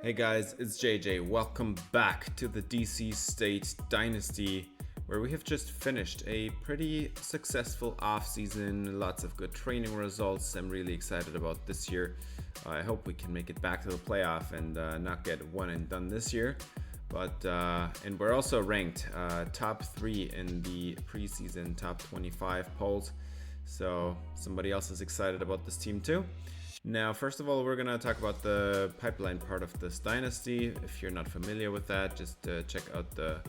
Hey guys, it's JJ. Welcome back to the DC State Dynasty, where we have just finished a pretty successful off-season, lots of good training results. I'm really excited about this year. I hope we can make it back to the playoff and not get one and done this year. But and we're also ranked top 3 in the preseason top 25 polls. So somebody else is excited about this team too. Now, first of all, we're going to talk about the pipeline part of this dynasty. If you're not familiar with that, just check out the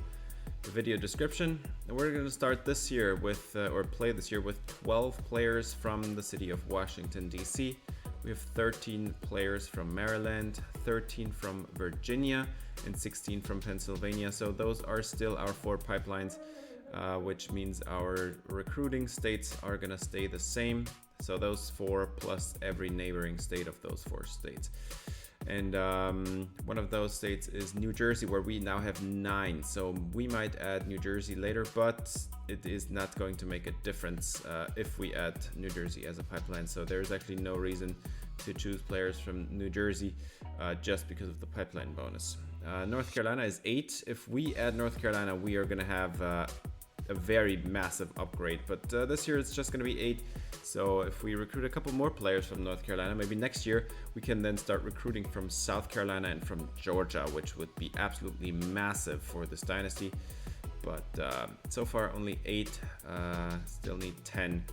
video description. And we're going to start this year with, or play this year with 12 players from the city of Washington, D.C. We have 13 players from Maryland, 13 from Virginia, and 16 from Pennsylvania. So those are still our 4 pipelines, which means our recruiting states are going to stay the same. So those 4 plus every neighboring state of those 4 states. And one of those states is New Jersey, where we now have 9. So we might add New Jersey later, but it is not going to make a difference if we add New Jersey as a pipeline. So there's actually no reason to choose players from New Jersey just because of the pipeline bonus. North Carolina is 8. If we add North Carolina, we are going to have a very massive upgrade, but this year it's just going to be 8. So if we recruit a couple more players from North Carolina, maybe next year we can then start recruiting from South Carolina and from Georgia, which would be absolutely massive for this dynasty. But so far only 8, still need 10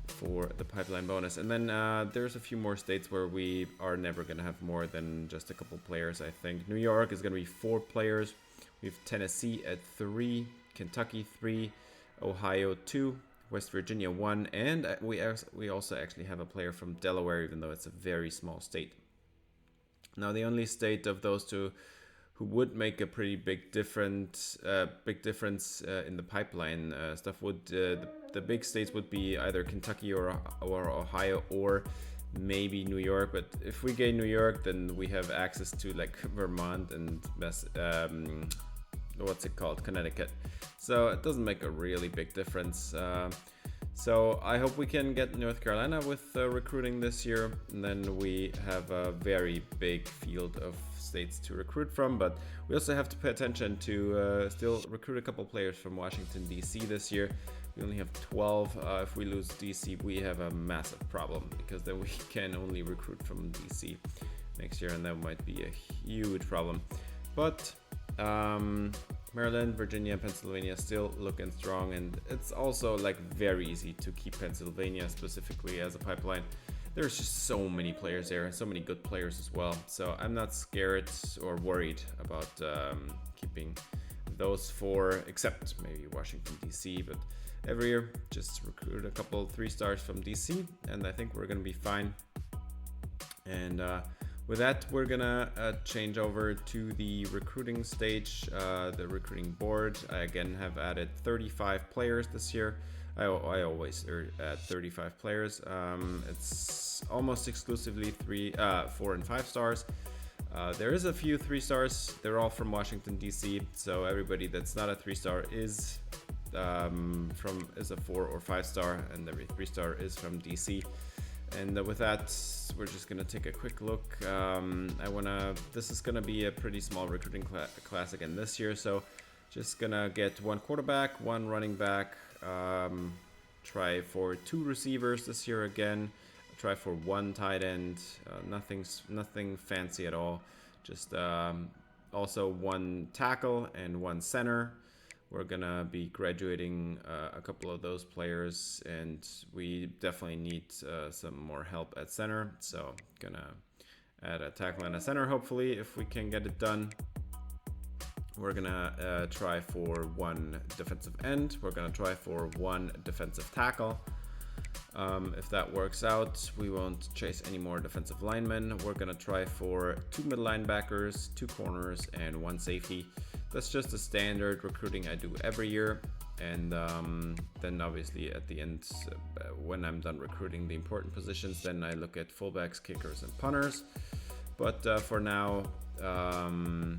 for the pipeline bonus. And then there's a few more states where we are never going to have more than just a couple players, I think. New York is going to be 4 players. We have Tennessee at 3, Kentucky 3, Ohio 2, West Virginia 1, and we also actually have a player from Delaware, even though it's a very small state. Now, the only state of those 2 who would make a pretty big difference in the pipeline stuff would the big states would be either Kentucky or Ohio or maybe New York. But if we gain New York, then we have access to like Vermont and what's it called, Connecticut. So it doesn't make a really big difference. So I hope we can get North Carolina with recruiting this year, and then we have a very big field of states to recruit from. But we also have to pay attention to still recruit a couple players from Washington, D.C. this year. We only have 12. If we lose D.C., we have a massive problem, because then we can only recruit from D.C. next year, and that might be a huge problem. But Maryland, Virginia, Pennsylvania still looking strong, and it's also like very easy to keep Pennsylvania specifically as a pipeline. There's just so many players there, and so many good players as well. So I'm not scared or worried about keeping those 4, except maybe Washington, D.C. But every year, just recruit a couple 3-stars from D.C., and I think we're going to be fine. And with that, we're gonna change over to the recruiting stage, the recruiting board. I again have added 35 players this year. I always add 35 players. It's almost exclusively 4 and 5 stars. There is a few 3-stars. They're all from Washington, D.C. So everybody that's not a 3-star is a 4 or 5-star, and every 3-star is from D.C. And with that, we're just gonna take a quick look. This is gonna be a pretty small recruiting class again this year, so just gonna get 1 quarterback, 1 running back, try for 2 receivers this year again, try for 1 tight end, nothing fancy at all, just also 1 tackle and 1 center. We're gonna be graduating a couple of those players, and we definitely need some more help at center. So gonna add a tackle and a center, hopefully, if we can get it done. We're gonna try for 1 defensive end. We're gonna try for 1 defensive tackle. If that works out, we won't chase any more defensive linemen. We're gonna try for 2 middle linebackers, 2 corners, and 1 safety. That's just a standard recruiting I do every year. And then obviously at the end, when I'm done recruiting the important positions, then I look at fullbacks, kickers, and punters. But for now, I'm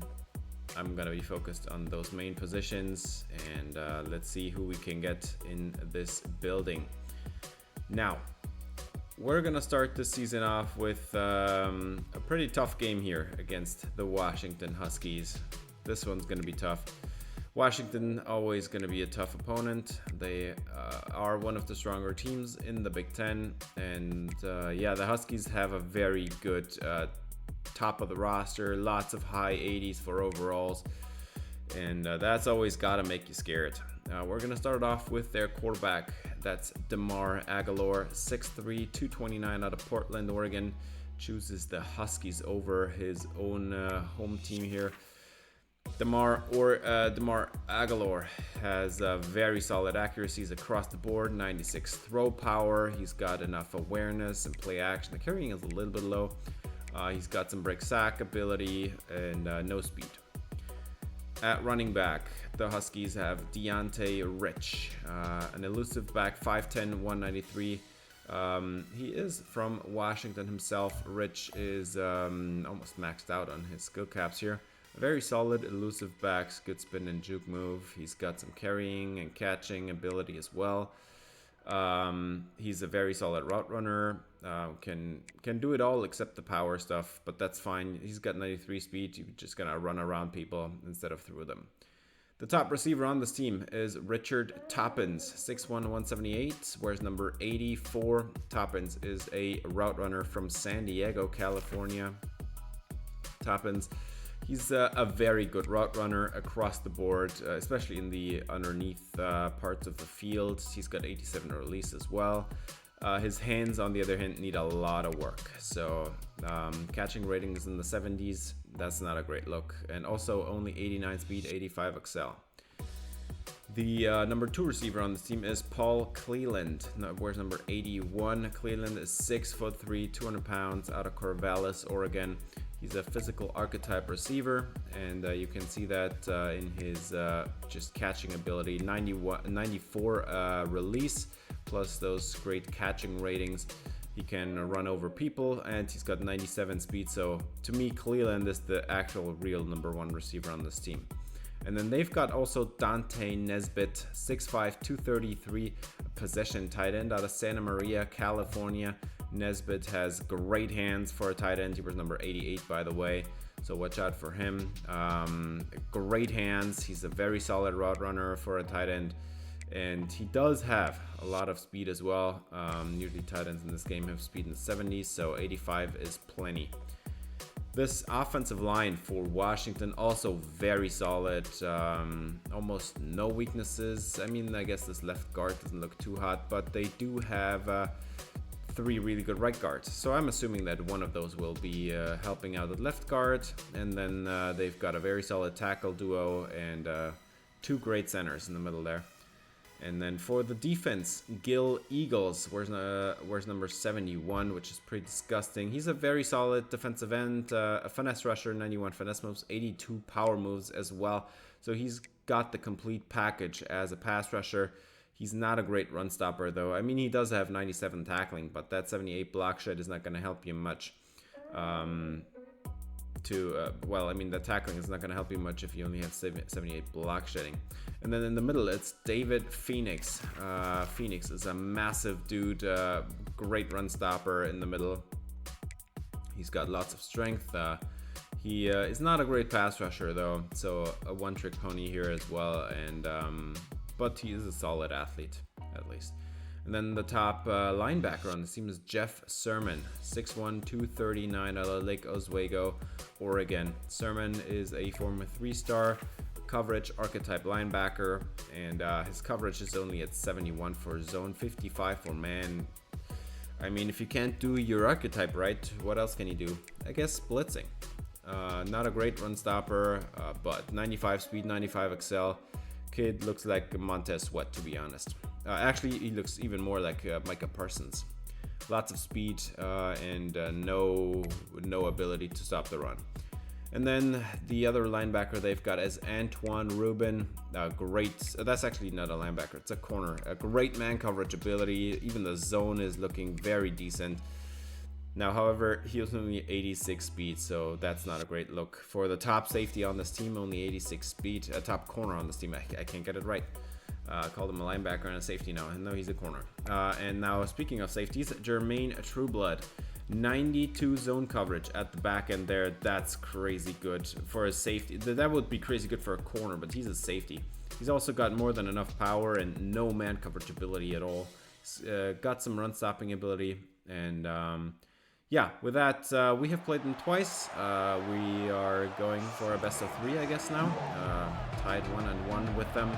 gonna be focused on those main positions, and let's see who we can get in this building. Now, we're gonna start this season off with a pretty tough game here against the Washington Huskies. This one's gonna be tough. Washington always gonna be a tough opponent. They are one of the stronger teams in the Big Ten, and yeah, the Huskies have a very good top of the roster, lots of high 80s for overalls, and that's always gotta make you scared. We're gonna start off with their quarterback. That's DeMar Aguilar, 6'3", 229 out of Portland, Oregon. Chooses the Huskies over his own home team here. DeMar Aguilar has very solid accuracies across the board, 96 throw power. He's got enough awareness and play action. The carrying is a little bit low. He's got some break sack ability and no speed. At running back, the Huskies have Deontay Rich, an elusive back, 5'10", 193. He is from Washington himself. Rich is almost maxed out on his skill caps here. Very solid elusive backs, good spin and juke move. He's got some carrying and catching ability as well. He's a very solid route runner. Can do it all except the power stuff, but that's fine. He's got 93 speed. You're just gonna run around people instead of through them. The top receiver on this team is Richard Toppins, 6'1", 178, wears number 84. Toppins is a route runner from San Diego, California. Toppins, he's a very good route runner across the board, especially in the underneath parts of the field. He's got 87 release as well. His hands, on the other hand, need a lot of work. So catching rating is in the 70s. That's not a great look. And also only 89 speed, 85 excel. The number 2 receiver on this team is Paul Cleland. Wears number 81. Cleland is 6'3", 200 pounds, out of Corvallis, Oregon. He's a physical archetype receiver, and you can see that in his just catching ability. 94 release, plus those great catching ratings. He can run over people, and he's got 97 speed. So to me, Cleland is the actual real number 1 receiver on this team. And then they've got also Dante Nesbitt, 6'5", 233, possession tight end out of Santa Maria, California. Nesbitt has great hands for a tight end. He was number 88, by the way, so watch out for him. Great hands. He's a very solid route runner for a tight end, and he does have a lot of speed as well. Usually tight ends in this game have speed in the 70s, so 85 is plenty. This offensive line for Washington also very solid, almost no weaknesses. I mean, I guess this left guard doesn't look too hot, but they do have 3 really good right guards. So I'm assuming that one of those will be helping out at left guard, and then they've got a very solid tackle duo and 2 great centers in the middle there. And then for the defense, Gil Eagles wears number 71, which is pretty disgusting. He's a very solid defensive end, a finesse rusher, 91 finesse moves, 82 power moves as well. So he's got the complete package as a pass rusher. He's not a great run stopper, though. I mean, he does have 97 tackling, but that 78 block shed is not going to help you much. Well, I mean, the tackling is not going to help you much if you only have 78 block shedding. And then in the middle, it's David Phoenix. Phoenix is a massive dude, great run stopper in the middle. He's got lots of strength. He is not a great pass rusher, though, so a one-trick pony here as well. And but he is a solid athlete, at least. And then the top linebacker on the team is Jeff Sermon, 6'1", 239 out of Lake Oswego, Oregon. Sermon is a former 3-star coverage archetype linebacker, and his coverage is only at 71 for zone, 55 for man. I mean, if you can't do your archetype right, what else can you do? I guess blitzing. Not a great run stopper, but 95 speed, 95 excel. Kid looks like Montez Sweat, to be honest. Actually, he looks even more like Micah Parsons. Lots of speed and no ability to stop the run. And then the other linebacker they've got is Antoine Rubin. That's actually not a linebacker, it's a corner. A great man coverage ability. Even the zone is looking very decent. Now, however, he was only 86 speed, so that's not a great look. For the top safety on this team, only 86 speed. Top corner on this team, I can't get it right. Called him a linebacker and a safety now. And no, he's a corner. And now, speaking of safeties, Jermaine Trueblood. 92 zone coverage at the back end there. That's crazy good for a safety. That would be crazy good for a corner, but he's a safety. He's also got more than enough power and no man coverage ability at all. Got some run stopping ability. And yeah, with that, we have played them twice. We are going for a best of 3, I guess now. Tied 1-1 with them.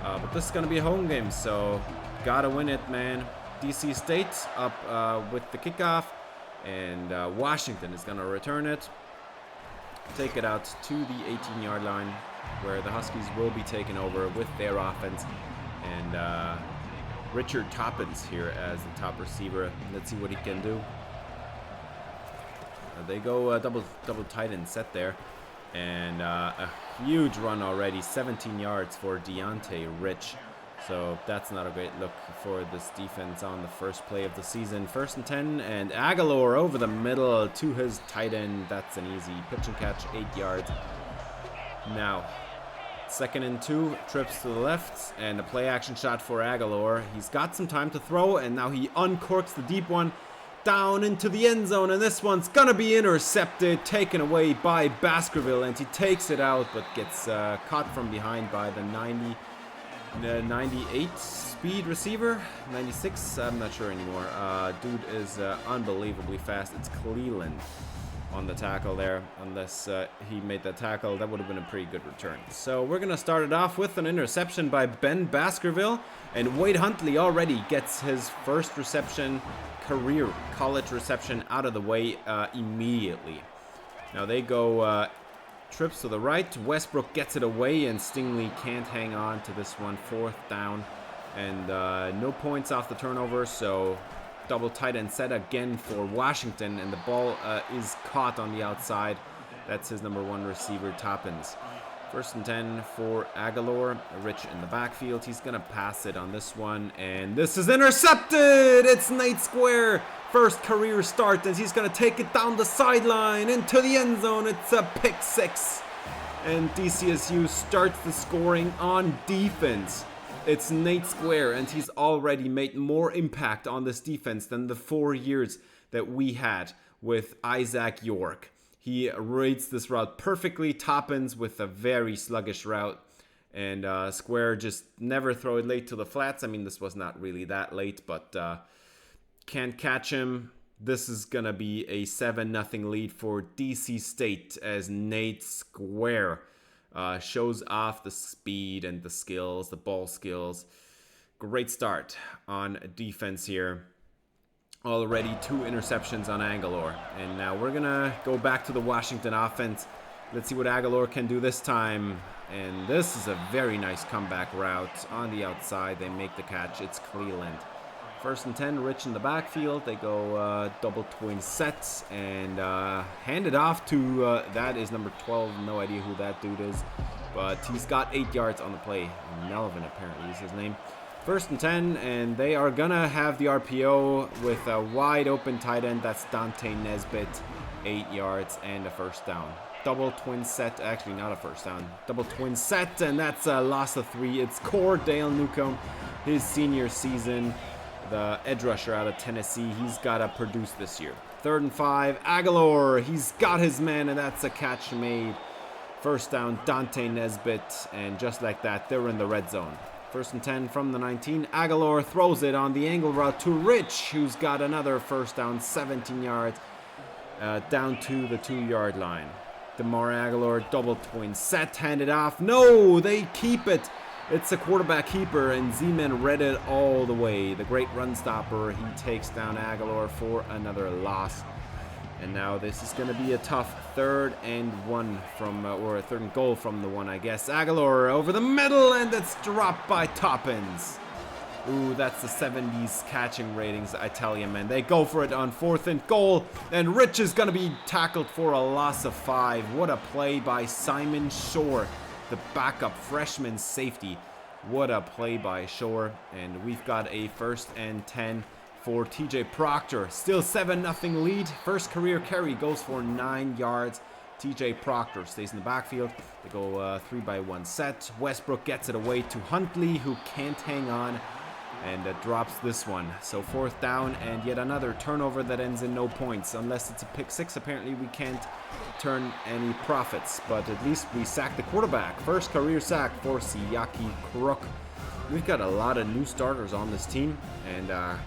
But this is going to be a home game, so gotta win it, man. DC State up with the kickoff. And Washington is going to return it, take it out to the 18-yard line, where the Huskies will be taken over with their offense. And Richard Toppins here as the top receiver. Let's see what he can do. They go double tight end set there. And a huge run already, 17 yards for Deontay Rich. So that's not a great look for this defense on the first play of the season. 1st and 10, and Aguilar over the middle to his tight end. That's an easy pitch and catch, 8 yards. Now, 2nd and 2, trips to the left, and a play action shot for Aguilar. He's got some time to throw, and now he uncorks the deep one down into the end zone, and this one's gonna be intercepted, taken away by Baskerville, and he takes it out, but gets caught from behind by the 98 speed receiver, 96, I'm not sure anymore. Dude is unbelievably fast. It's Cleland on the tackle there. Unless he made that tackle, that would have been a pretty good return. So we're going to start it off with an interception by Ben Baskerville. And Wade Huntley already gets his first reception, career college reception, out of the way immediately. Now they go trips to the right. Westbrook gets it away, and Stingley can't hang on to this one. 4th down, and no points off the turnover, so double tight end set again for Washington, and the ball is caught on the outside. That's his number 1 receiver, Toppins. 1st and 10 for Aguilar. Rich in the backfield. He's going to pass it on this one, and this is intercepted! It's Nate Square! First career start, and he's going to take it down the sideline into the end zone. It's a pick 6. And DCSU starts the scoring on defense. It's Nate Square, and he's already made more impact on this defense than the 4 years that we had with Isaac York. He reads this route perfectly. Toppins with a very sluggish route. And Square just never throw it late to the flats. I mean, this was not really that late, but can't catch him. This is going to be a 7-0 lead for DC State as Nate Square shows off the speed and the skills, the ball skills. Great start on defense here. Already 2 interceptions on Aguilar. And now we're going to go back to the Washington offense. Let's see what Aguilar can do this time. And this is a very nice comeback route on the outside. They make the catch. It's Cleland. 1st and 10, Rich in the backfield. They go double twin sets and hand it off to, that is number 12. No idea who that dude is. But he's got 8 yards on the play. Melvin apparently is his name. 1st and 10, and they are going to have the RPO with a wide open tight end. That's Dante Nesbitt. 8 yards and a 1st down. Double twin set, actually not a 1st down. Double twin set, and that's a loss of 3. It's Cordale Newcomb, his senior season. The edge rusher out of Tennessee. He's got to produce this year. 3rd and 5. Aguilar. He's got his man, and that's a catch made. 1st down, Dante Nesbitt. And just like that, they're in the red zone. 1st and 10 from the 19. Aguilar throws it on the angle route to Rich, who's got another 1st down, 17 yards, down to the 2-yard line. DeMar Aguilar, double twin set, handed off. No, they keep it. It's a quarterback keeper, and Z-Man read it all the way. The great run stopper, he takes down Aguilar for another loss. And now this is going to be a tough 3rd and 1 from, or a 3rd and goal from the 1, I guess. Aguilar over the middle, and it's dropped by Toppins. Ooh, that's the 70s catching ratings, I tell you, man. They go for it on 4th and goal, and Rich is going to be tackled for a loss of 5. What a play by Simon Shore, the backup freshman safety. What a play by Shore, and we've got a 1st and 10 for TJ Proctor. Still 7-0 lead. First career carry goes for 9 yards. TJ Proctor stays in the backfield. They go 3-by-1 set. Westbrook gets it away to Huntley, who can't hang on, and drops this one. So 4th down and yet another turnover that ends in no points. Unless it's a pick 6, apparently we can't turn any profits, but at least we sacked the quarterback. First career sack for Siaki Crook. We've got a lot of new starters on this team, and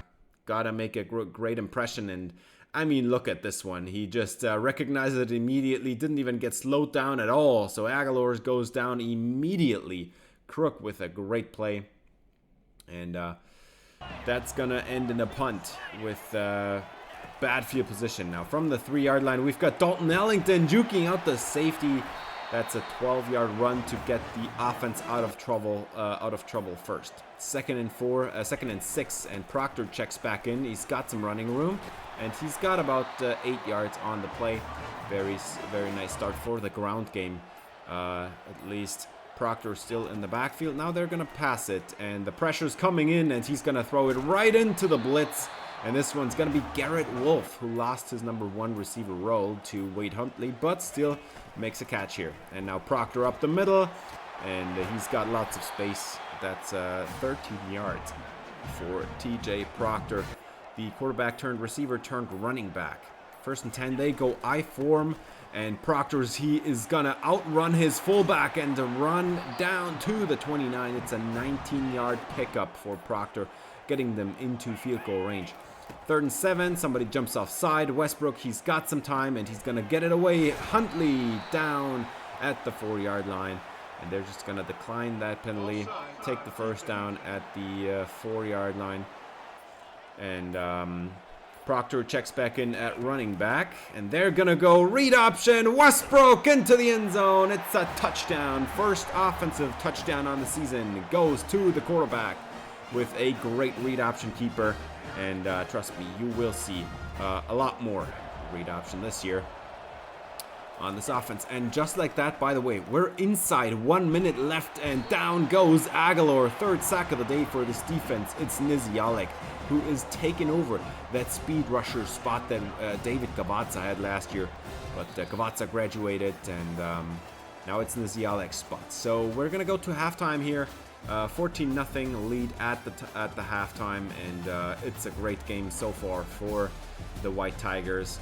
gotta make a great impression. And I mean, look at this one. He just recognized it immediately, didn't even get slowed down at all. So Aguilar goes down immediately. Crook with a great play. And that's going to end in a punt with bad field position. Now from the 3-yard line, we've got Dalton Ellington juking out the safety. That's a 12-yard run to get the offense out of trouble first. 2nd and 6, and Proctor checks back in. He's got some running room, and he's got about 8 yards on the play. Very nice start for the ground game, at least. Proctor still in the backfield. Now they're going to pass it, and the pressure's coming in, and he's going to throw it right into the blitz. And this one's going to be Garrett Wolf, who lost his number 1 receiver role to Wade Huntley, but still makes a catch here. And now Proctor up the middle, and he's got lots of space. That's 13 yards for TJ Proctor. The quarterback turned receiver turned running back. 1st and 10, they go I form, and he is gonna outrun his fullback and to run down to the 29. It's a 19-yard pickup for Proctor, getting them into field goal range. 3rd and 7, somebody jumps offside. Westbrook, he's got some time, and he's gonna get it away. Huntley down at the 4-yard line, and they're just gonna decline that penalty, take the 1st down at the 4-yard line. And Proctor checks back in at running back, and they're gonna go read option. Westbrook into the end zone. It's a touchdown. First offensive touchdown on the season. It goes to the quarterback with a great read option keeper. And trust me, you will see a lot more read option this year on this offense. And just like that, by the way, we're inside 1 minute left, and down goes Aguilar. 3rd sack of the day for this defense. It's Nizialek, who is taking over that speed rusher spot that David Gavazza had last year. But Gavazza graduated, and now it's Nizialek's spot. So we're going to go to halftime here. 14-0 lead at the halftime, and it's a great game so far for the White Tigers.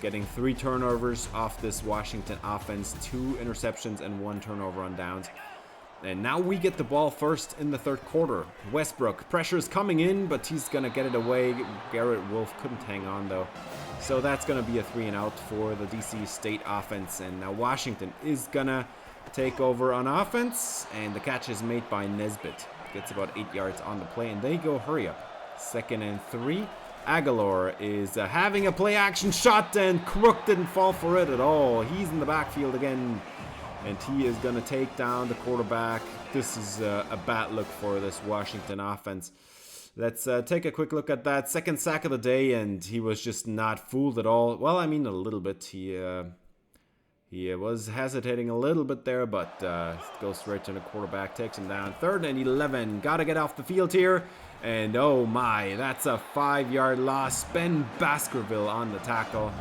Getting 3 turnovers off this Washington offense, 2 interceptions and 1 turnover on downs. And now we get the ball first in the 3rd quarter. Westbrook, pressure's coming in, but he's gonna get it away. Garrett Wolf couldn't hang on though. So that's gonna be a 3-and-out for the DC State offense. And now Washington is gonna take over on offense, and the catch is made by Nesbitt. Gets about 8 yards on the play, and they go hurry up. 2nd and 3. Aguilar is having a play action shot, and Crook didn't fall for it at all. He's in the backfield again, and he is going to take down the quarterback. This is a bad look for this Washington offense. Let's take a quick look at that. 2nd sack of the day, and he was just not fooled at all. Well, I mean, a little bit. He was hesitating a little bit there, but goes straight to the quarterback, takes him down. 3rd and 11. Got to get off the field here. And oh my, that's a 5-yard loss. Ben Baskerville on the tackle.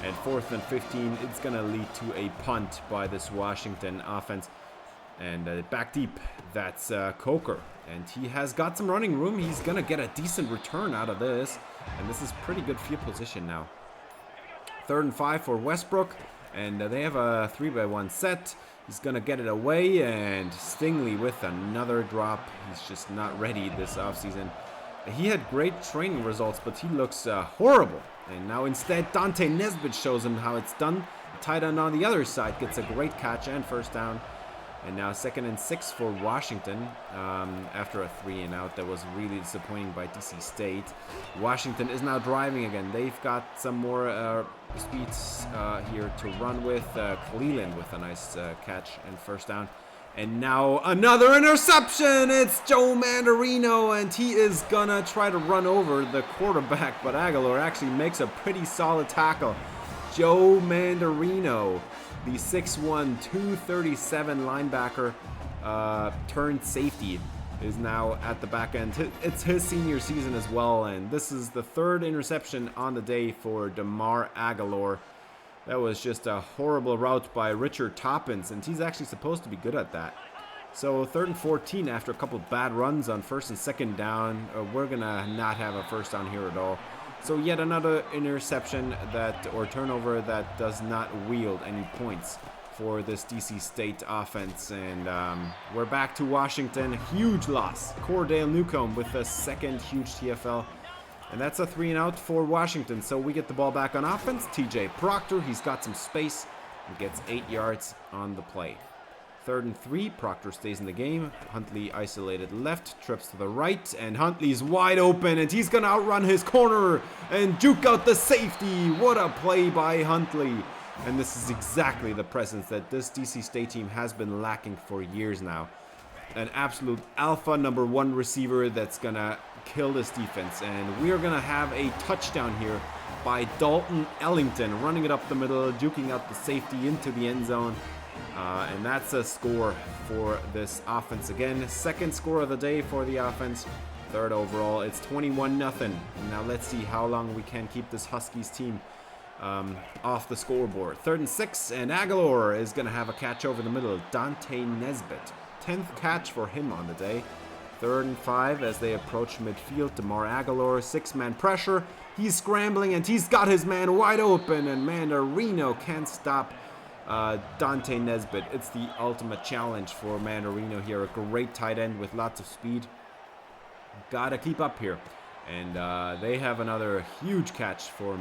And 4th and 15, it's going to lead to a punt by this Washington offense. And back deep, that's Coker. And he has got some running room. He's going to get a decent return out of this. And this is pretty good field position now. 3rd and 5 for Westbrook. And they have a 3-by-1 set. He's going to get it away. And Stingley with another drop. He's just not ready this offseason. He had great training results, but he looks horrible. And now instead, Dante Nesbitt shows him how it's done. The tight end on the other side gets a great catch and 1st down. And now 2nd and 6 for Washington after a 3-and-out that was really disappointing by DC State. Washington is now driving again. They've got some more speeds here to run with. Cleland with a nice catch and 1st down. And now another interception. It's Joe Mandarino, and he is gonna try to run over the quarterback, but Aguilar actually makes a pretty solid tackle. Joe Mandarino, the 6'1", 237 linebacker turned safety, is now at the back end. It's his senior season as well, and this is the 3rd interception on the day for DeMar Aguilar. That was just a horrible route by Richard Toppins, and he's actually supposed to be good at that. So 3rd and 14 after a couple bad runs on 1st and 2nd down. We're going to not have a 1st down here at all. So yet another interception or turnover that does not wield any points for this DC State offense. And we're back to Washington. Huge loss. Cordell Newcomb with a 2nd huge TFL. And that's a 3-and-out for Washington. So we get the ball back on offense. TJ Proctor, he's got some space and gets 8 yards on the play. 3rd and 3, Proctor stays in the game. Huntley isolated left, trips to the right, and Huntley's wide open, and he's gonna outrun his corner and juke out the safety. What a play by Huntley. And this is exactly the presence that this DC State team has been lacking for years now. An absolute alpha number 1 receiver that's gonna kill this defense. And we are gonna have a touchdown here by Dalton Ellington, running it up the middle, juking out the safety into the end zone. And that's a score for this offense again. 2nd score of the day for the offense. 3rd overall. It's 21-0. Now let's see how long we can keep this Huskies team off the scoreboard. 3rd and 6, and Aguilar is going to have a catch over the middle. Dante Nesbitt. 10th catch for him on the day. 3rd and 5 as they approach midfield. DeMar Aguilar, 6-man pressure. He's scrambling, and he's got his man wide open, and Mandarino can't stop Dante Nesbitt. It's the ultimate challenge for Mandarino here. A great tight end with lots of speed. Gotta keep up here. And they have another huge catch for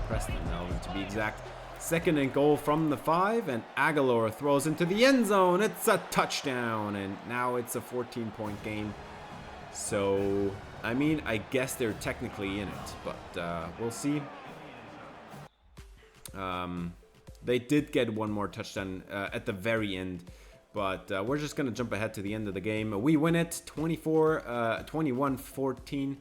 Preston Melvin to be exact. 2nd and goal from the 5, and Aguilar throws into the end zone. It's a touchdown, and now it's a 14-point game. So, I mean, I guess they're technically in it, but we'll see. They did get one more touchdown at the very end, but we're just going to jump ahead to the end of the game. We win it 21-14.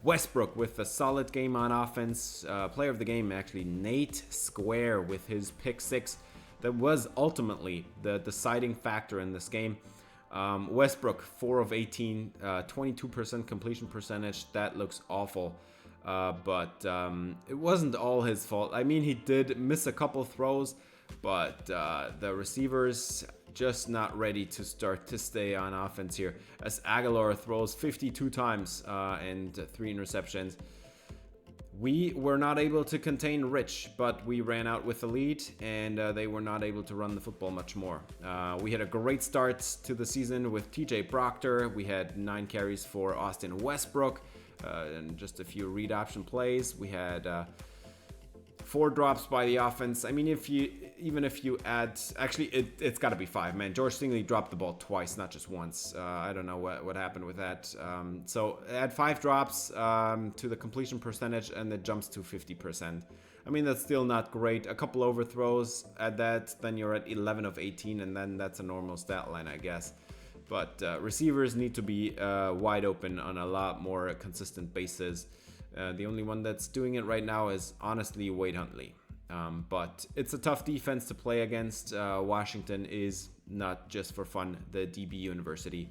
Westbrook with a solid game on offense. Player of the game, actually, Nate Square with his pick 6. That was ultimately the deciding factor in this game. Westbrook, 4 of 18, 22% completion percentage. That looks awful. But it wasn't all his fault. I mean, he did miss a couple throws, but the receivers just not ready to start to stay on offense here, as Aguilar throws 52 times and 3 interceptions. We were not able to contain Rich, but we ran out with the lead, and they were not able to run the football much more. We had a great start to the season with TJ Proctor. We had 9 carries for Austin Westbrook. And just a few read option plays. We had 4 drops by the offense. I mean, even if you add, actually, it's got to be 5, man. George Stingley dropped the ball twice, not just once. I don't know what happened with that. So add 5 drops to the completion percentage, and it jumps to 50%. I mean, that's still not great. A couple overthrows, add that, then you're at 11 of 18, and then that's a normal stat line, I guess. But receivers need to be wide open on a lot more consistent basis. The only one that's doing it right now is, honestly, Wade Huntley. But it's a tough defense to play against. Washington is not just for fun, the DB University.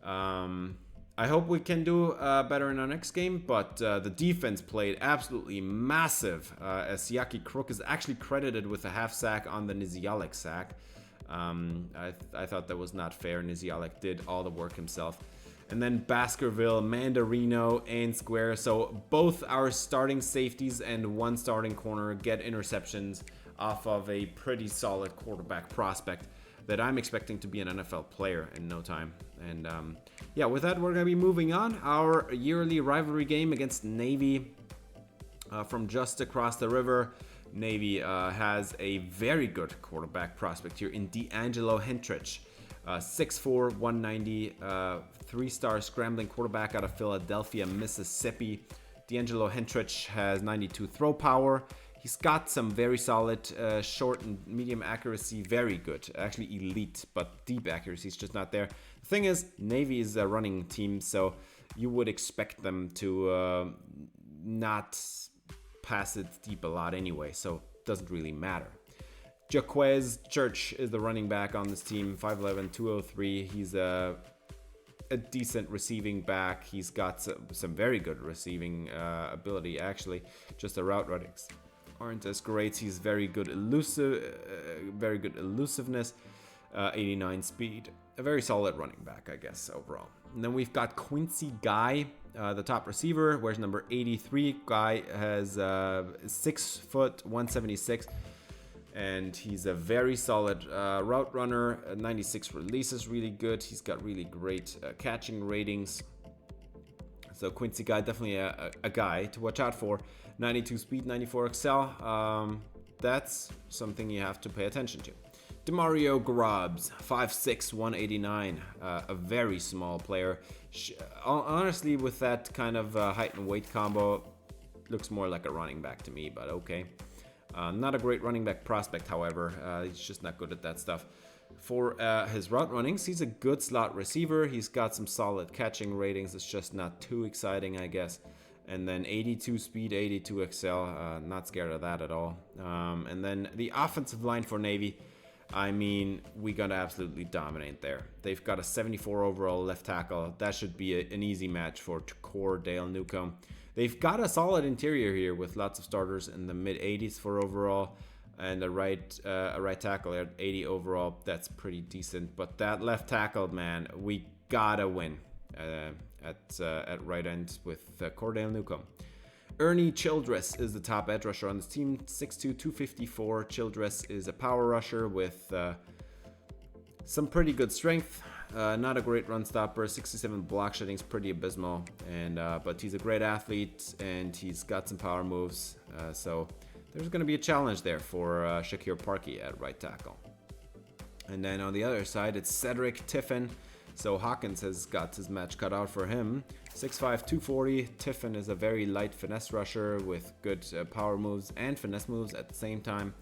I hope we can do better in our next game, but the defense played absolutely massive, as Siaki Crook is actually credited with a half sack on the Nizialek sack. I thought that was not fair. Nizialek did all the work himself. And then Baskerville, Mandarino, and Square. So both our starting safeties and 1 starting corner get interceptions off of a pretty solid quarterback prospect that I'm expecting to be an NFL player in no time. And yeah, with that, we're going to be moving on. Our yearly rivalry game against Navy from just across the river. Navy has a very good quarterback prospect here in D'Angelo Hentrich. 6'4", 190, 3-star scrambling quarterback out of Philadelphia, Mississippi. D'Angelo Hentrich has 92 throw power. He's got some very solid short and medium accuracy, very good, actually elite, but deep accuracy is just not there. The thing is, Navy is a running team, so you would expect them to not pass it deep a lot anyway, so it doesn't really matter. Jaquez Church is the running back on this team, 5'11", 203. He's a decent receiving back. He's got some very good receiving ability, actually. Just the route aren't as great. He's very good elusiveness, 89 speed. A very solid running back, I guess, overall. And then we've got Quincy Guy, the top receiver, wears number 83. Guy has 6 foot, 176. And he's a very solid route runner. 96 release is really good. He's got really great catching ratings. So Quincy Guy, definitely a guy to watch out for. 92 speed, 94 excel. That's something you have to pay attention to. Demario Grubbs, 5'6", 189. A very small player. Honestly, with that kind of height and weight combo, looks more like a running back to me, but okay. Not a great running back prospect, however. He's just not good at that stuff. For his route runnings, he's a good slot receiver. He's got some solid catching ratings. It's just not too exciting, I guess. And then 82 speed, 82 excel. Not scared of that at all. And then the offensive line for Navy, I mean, we gotta absolutely dominate there. They've got a 74 overall left tackle. That should be an easy match for Cordell Newcomb. They've got a solid interior here with lots of starters in the mid-80s for overall, and a right tackle at 80 overall. That's pretty decent. But that left tackle, man, we gotta win at right end with Cordell Newcomb. Ernie Childress is the top edge rusher on this team, 6'2", 254. Childress is a power rusher with some pretty good strength. Not a great run stopper. 67 block shedding is pretty abysmal, and but he's a great athlete and he's got some power moves. So there's going to be a challenge there for Shakir Parkey at right tackle. And then on the other side, it's Cedric Tiffin. So Hawkins has got his match cut out for him. 6'5", 240. Tiffin is a very light finesse rusher with good power moves and finesse moves at the same time.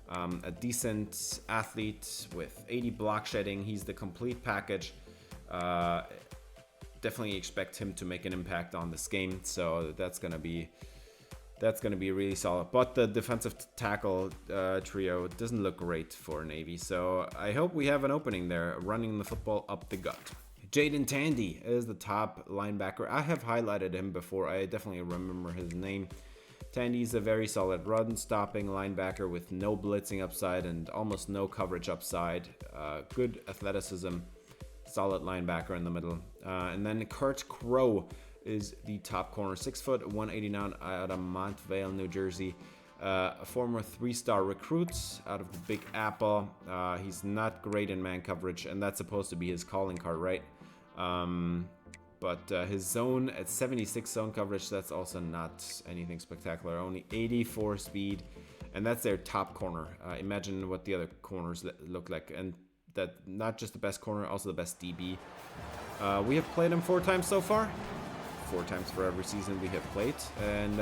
A decent athlete with 80 block shedding. He's the complete package. Definitely expect him to make an impact on this game. So that's gonna be really solid. But the defensive tackle trio doesn't look great for Navy. So I hope we have an opening there, running the football up the gut. Jaden Tandy is the top linebacker. I have highlighted him before. I definitely remember his name. Tandy's a very solid run-stopping linebacker with no blitzing upside and almost no coverage upside. Good athleticism, solid linebacker in the middle. And then Kurt Crow is the top corner, 6 foot, 189 out of Montvale, New Jersey. A former 3-star recruit out of the Big Apple. He's not great in man coverage, and that's supposed to be his calling card, right? But his zone at 76 zone coverage, that's also not anything spectacular. Only 84 speed, and that's their top corner. Imagine what the other corners look like, and that not just the best corner, also the best DB. We have played him 4 times so far. 4 times for every season we have played, and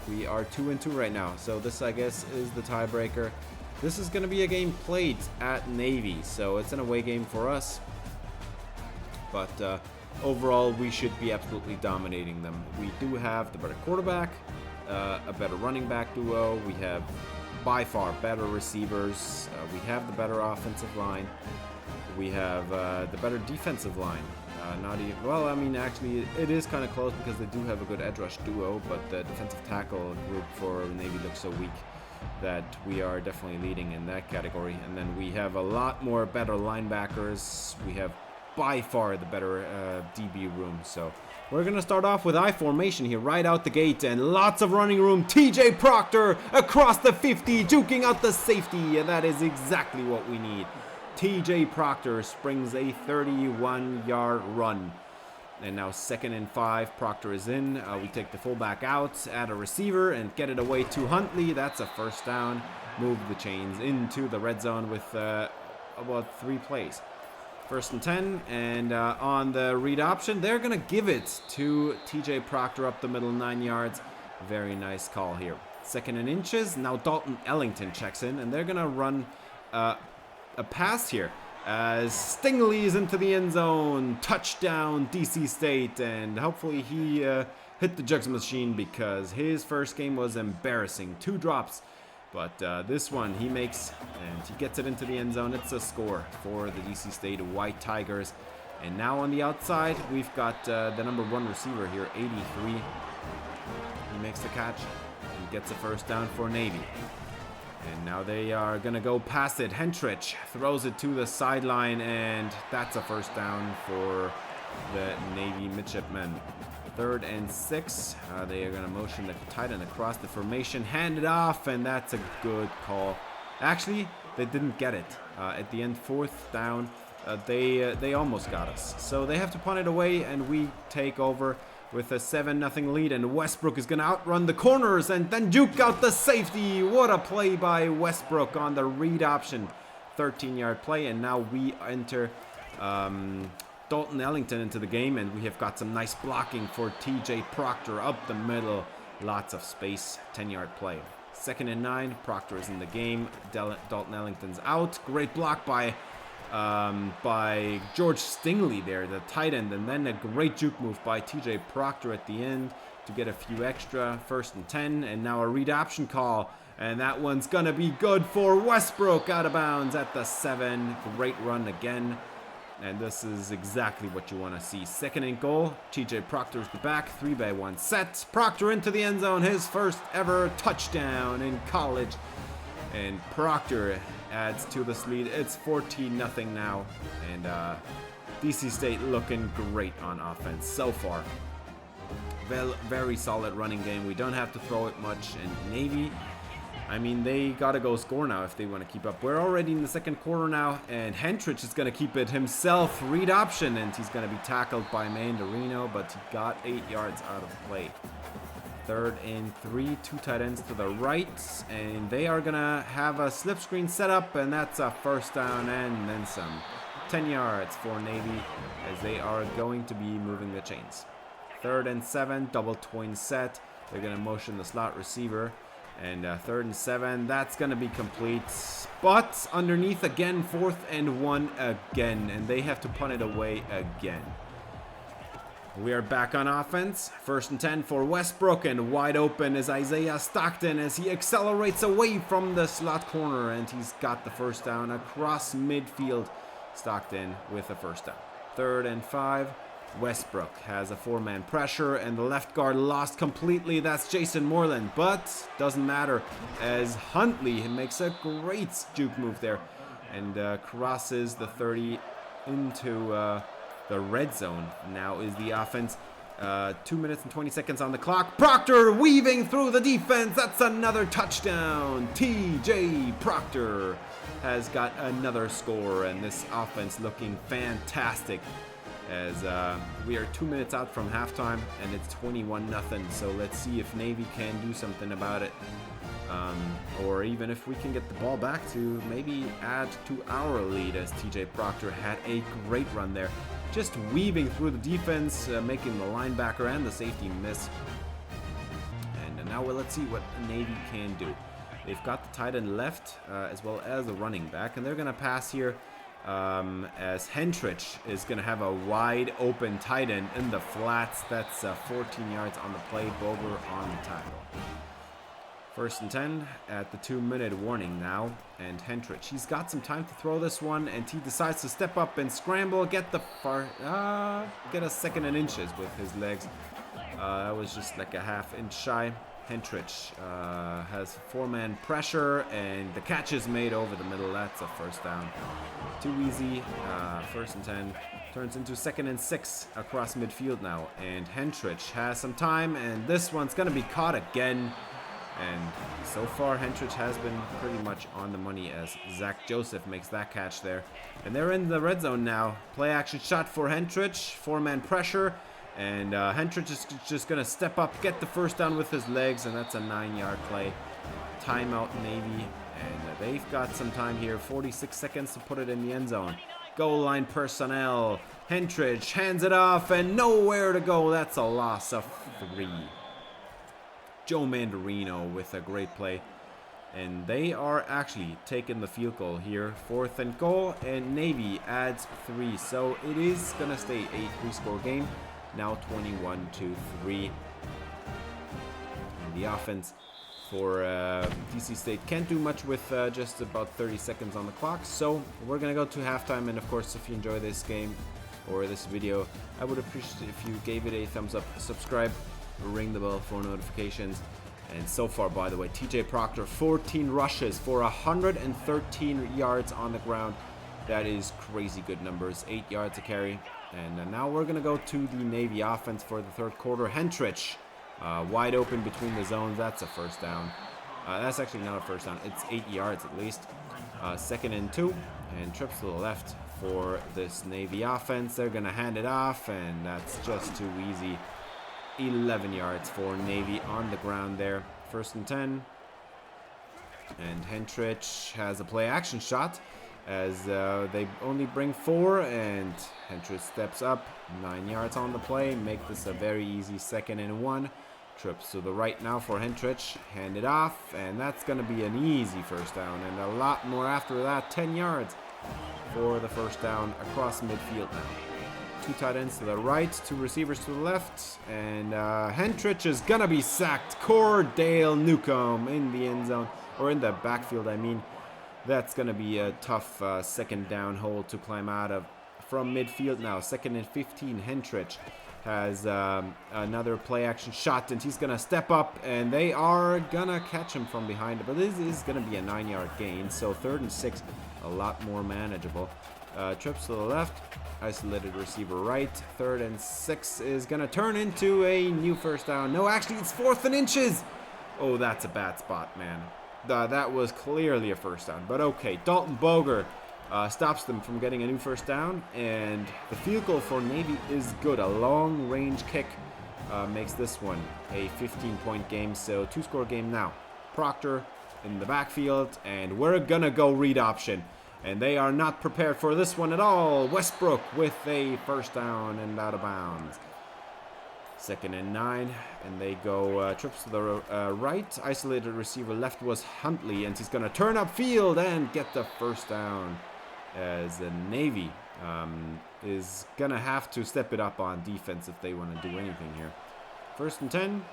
we are 2-2 right now. So this, I guess, is the tiebreaker. This is going to be a game played at Navy, so it's an away game for us. But overall, we should be absolutely dominating them. We do have the better quarterback, a better running back duo. We have by far better receivers. We have the better offensive line. We have the better defensive line. Not even, well, I mean, actually, it is kind of close because they do have a good edge rush duo, but the defensive tackle group for Navy looks so weak that we are definitely leading in that category. And then we have a lot more better linebackers. We have by far the better DB room. So we're going to start off with I formation here right out the gate, and lots of running room. TJ Proctor across the 50, juking out the safety, and that is exactly what we need. TJ Proctor springs a 31-yard run. And now 2nd and 5, Proctor is in. We take the fullback out, add a receiver, and get it away to Huntley. That's a first down. Move the chains into the red zone with about 3 plays. 1st and 10, and on the read option, they're going to give it to TJ Proctor up the middle, 9 yards. Very nice call here. 2nd and inches. Now Dalton Ellington checks in, and they're going to run a pass here as Stingley is into the end zone. Touchdown, DC State, and hopefully he hit the jugs machine because his first game was embarrassing. 2 drops, but this one he makes, and he gets it into the end zone. It's a score for the DC State White Tigers. And now on the outside, we've got the number 1 receiver here, 83. He makes the catch and gets a first down for Navy. And now they are going to go past it. Hentrich throws it to the sideline, and that's a first down for the Navy midshipmen. 3rd and 6. They are going to motion the tight end across the formation, hand it off, and that's a good call. Actually, they didn't get it. At the end, 4th down, they almost got us. So they have to punt it away, and we take over with a 7-0 lead, and Westbrook is going to outrun the corners and then juke out the safety. What a play by Westbrook on the read option. 13-yard play, and now we enter Dalton Ellington into the game, and we have got some nice blocking for TJ Proctor up the middle. Lots of space. 10-yard play. 2nd and 9. Proctor is in the game. Dalton Ellington's out. Great block by George Stingley there, the tight end, and then a great juke move by TJ Proctor at the end to get a few extra. 1st and 10, and now a read option call, and that one's gonna be good for Westbrook, out of bounds at the 7. Great run again, and this is exactly what you want to see. 2nd and goal. TJ Proctor's the back. 3-by-1 set. Proctor into the end zone, his first ever touchdown in college, and Proctor adds to this lead. It's 14-0 now, and DC State looking great on offense so far. Very solid running game. We don't have to throw it much, and Navy, I mean, they gotta go score now if they want to keep up. We're already in the 2nd quarter now, and Hentrich is gonna keep it himself. Read option, and he's gonna be tackled by Mandarino, but he got 8 yards out of play. 3rd and 3, 2 tight ends to the right, and they are gonna have a slip screen set up, and that's a first down and then some. 10 yards for Navy as they are going to be moving the chains. 3rd and 7, double twin set. They're gonna motion the slot receiver, and 3rd and 7, that's gonna be complete, but underneath again. 4th and 1 again, and they have to punt it away again. We are back on offense. 1st and 10 for Westbrook, and wide open is Isaiah Stockton as he accelerates away from the slot corner, and he's got the first down across midfield. Stockton with a first down. 3rd and 5. Westbrook has a 4-man pressure, and the left guard lost completely. That's Jason Moreland, but doesn't matter as Huntley makes a great juke move there and crosses the 30 into the red zone. Now is the offense. 2 minutes and 20 seconds on the clock. Proctor weaving through the defense. That's another touchdown. TJ Proctor has got another score, and this offense looking fantastic as we are 2 minutes out from halftime, and it's 21-0. So let's see if Navy can do something about it. Or even if we can get the ball back to maybe add to our lead, as TJ Proctor had a great run there. Just weaving through the defense, making the linebacker and the safety miss. And now let's see what Navy can do. They've got the tight end left as well as the running back, and they're going to pass here as Hentrich is going to have a wide open tight end in the flats. That's 14 yards on the play. Boger on the tackle. 1st and 10 at the 2-minute warning now, and Hentrich, he's got some time to throw this one, and he decides to step up and scramble, get a 2nd and inches with his legs. That was just like a ½ inch shy. Hentrich has 4-man pressure, and the catch is made over the middle. That's a first down. Too easy. 1st and 10 turns into 2nd and 6 across midfield now, and Hentrich has some time, and this one's gonna be caught again. And so far, Hentrich has been pretty much on the money as Zach Joseph makes that catch there. And they're in the red zone now. Play action shot for Hentrich. 4-man pressure. And Hentrich is just going to step up, get the first down with his legs, and that's a 9-yard play. Timeout Navy. And they've got some time here. 46 seconds to put it in the end zone. Goal line personnel. Hentrich hands it off, and nowhere to go. That's a loss of 3. Joe Mandarino with a great play, and they are actually taking the field goal here. 4th and goal, and Navy adds 3, so it is gonna stay a 3-score game now. 21-3. And the offense for DC State can't do much with just about 30 seconds on the clock, so we're gonna go to halftime. And of course, if you enjoy this game or this video, I would appreciate it if you gave it a thumbs up, subscribe, ring the bell for notifications, And so far, by the way, TJ Proctor, 14 rushes for 113 yards on the ground. That is crazy good numbers. 8 yards a carry. And now we're going to go to the Navy offense for the third quarter. Hentrich, wide open between the zones. That's a first down. That's actually not a first down. It's 8 yards at least. 2nd and 2. And trips to the left for this Navy offense. They're going to hand it off, and that's just too easy. 11 yards for Navy on the ground there. 1st and 10. And Hentrich has a play action shot as they only bring 4, and Hentrich steps up 9 yards on the play. Make this a very easy 2nd and 1. Trips to the right now for Hentrich. Hand it off, and that's going to be an easy first down, and a lot more after that. 10 yards for the first down across midfield now. 2 tight ends to the right, 2 receivers to the left, and Hentrich is going to be sacked. Cordale Newcomb in the end zone, or in the backfield, I mean. That's going to be a tough 2nd down hole to climb out of from midfield now. 2nd and 15. Hentrich has another play action shot, and he's going to step up, and they are going to catch him from behind. But this is going to be a 9-yard gain, so 3rd and 6, a lot more manageable. Trips to the left, isolated receiver right. 3rd and 6 is going to turn into a new first down. No, actually, it's 4th and inches. Oh, that's a bad spot, man. That was clearly a first down, but okay. Dalton Boger stops them from getting a new first down, and the field goal for Navy is good. A long-range kick makes this one a 15-point game, so 2-score game now. Proctor in the backfield, and we're gonna go read option, and they are not prepared for this one at all. Westbrook with a first down and out of bounds. 2nd and 9, and they go trips to the right. Isolated receiver left was Huntley, and he's going to turn upfield and get the first down, as the Navy is going to have to step it up on defense if they want to do anything here. 1st and 10.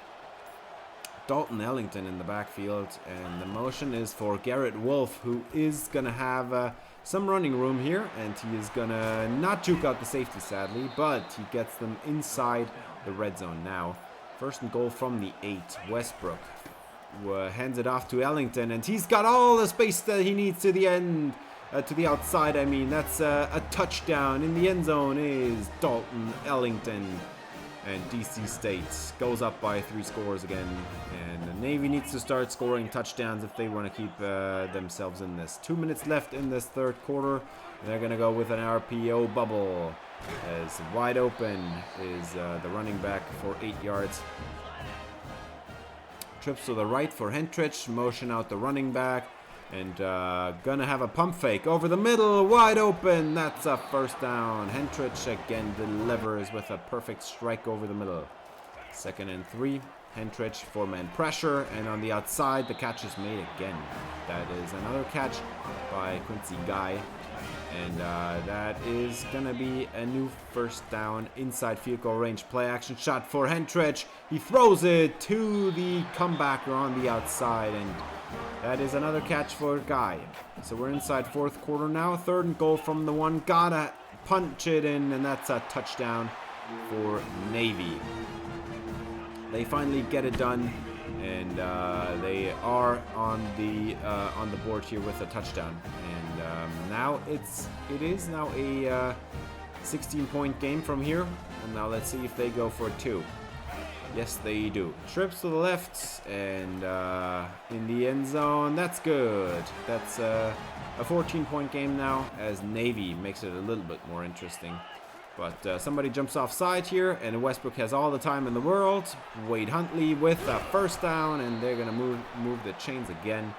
Dalton Ellington in the backfield, and the motion is for Garrett Wolf, who is going to have some running room here, and he is going to not juke out the safety, sadly, but he gets them inside the red zone now. 1st and goal from the 8. Westbrook hands it off to Ellington, and he's got all the space that he needs to the end, to the outside. I mean, that's a touchdown. In the end zone is Dalton Ellington, and DC State goes up by 3 scores again, and the Navy needs to start scoring touchdowns if they want to keep themselves in this. 2 minutes left in this 3rd quarter. They're going to go with an RPO bubble, as wide open is the running back for 8 yards. Trips to the right for Hentrich, motion out the running back, and gonna have a pump fake over the middle, wide open. That's a first down. Hentrich again delivers with a perfect strike over the middle. 2nd and 3. Hentrich 4-man pressure, and on the outside the catch is made again. That is another catch by Quincy Guy. And that is going to be a new first down inside field goal range. Play action shot for Hentrich. He throws it to the comebacker on the outside, and that is another catch for Guy. So we're inside 4th quarter now. 3rd and goal from the 1. Gotta punch it in, and that's a touchdown for Navy. They finally get it done, and they are on the board here with a touchdown. And now it is now a 16-point game from here. And now let's see if they go for 2. Yes, they do. Trips to the left, and in the end zone. That's good. That's a 14-point game now, as Navy makes it a little bit more interesting. But somebody jumps offside here, and Westbrook has all the time in the world. Wade Huntley with a first down, and they're going to move the chains again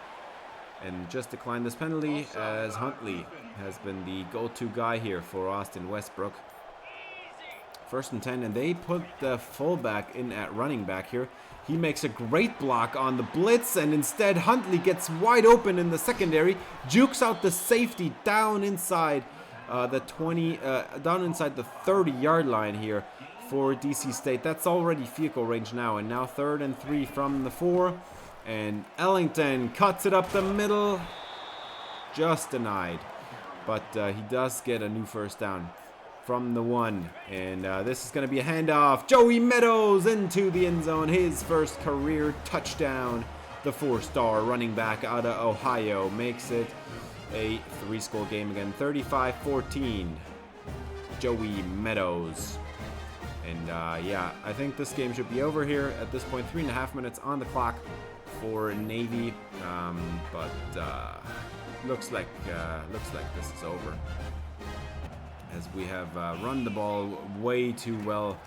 and just decline this penalty, as Huntley has been the go-to guy here for Austin Westbrook. 1st and 10, and they put the fullback in at running back here. He makes a great block on the blitz, and instead Huntley gets wide open in the secondary, jukes out the safety down inside the 20, down inside the 30-yard line here for DC State. That's already field goal range now, and now 3rd and 3 from the 4. And Ellington cuts it up the middle, just denied. But he does get a new first down. from the 1. And this is going to be a handoff. Joey Meadows into the end zone. His first career touchdown. The 4-star running back out of Ohio makes it a 3-score game again. 35-14. Joey Meadows. And yeah, I think this game should be over here at this point. 3.5 minutes on the clock for Navy. But looks like this is over, as we have run the ball way too well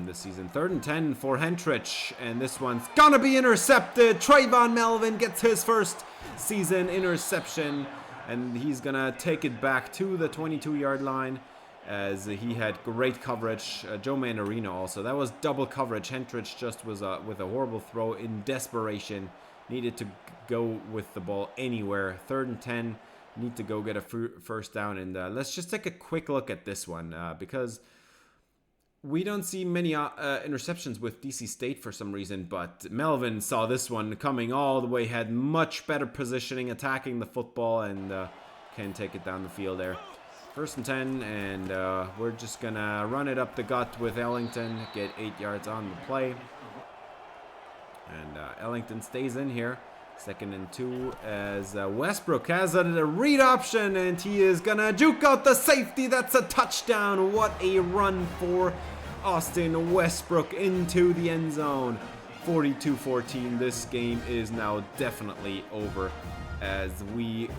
this season. 3rd and 10 for Hentrich, and this one's gonna be intercepted. Trayvon Melvin gets his first season interception, and he's gonna take it back to the 22-yard line, as he had great coverage. Joe Mandarino also. That was double coverage. Hentrich just was with a horrible throw in desperation. Needed to go with the ball anywhere. 3rd and 10. Need to go get a first down. And let's just take a quick look at this one, because we don't see many interceptions with DC State for some reason. But Melvin saw this one coming all the way. Had much better positioning, attacking the football, and can take it down the field there. 1st and 10, and we're just gonna run it up the gut with Ellington. Get 8 yards on the play. And Ellington stays in here. 2nd and 2, as Westbrook has a read option, and he is gonna juke out the safety. That's a touchdown. What a run for Austin Westbrook into the end zone. 42-14. This game is now definitely over, as we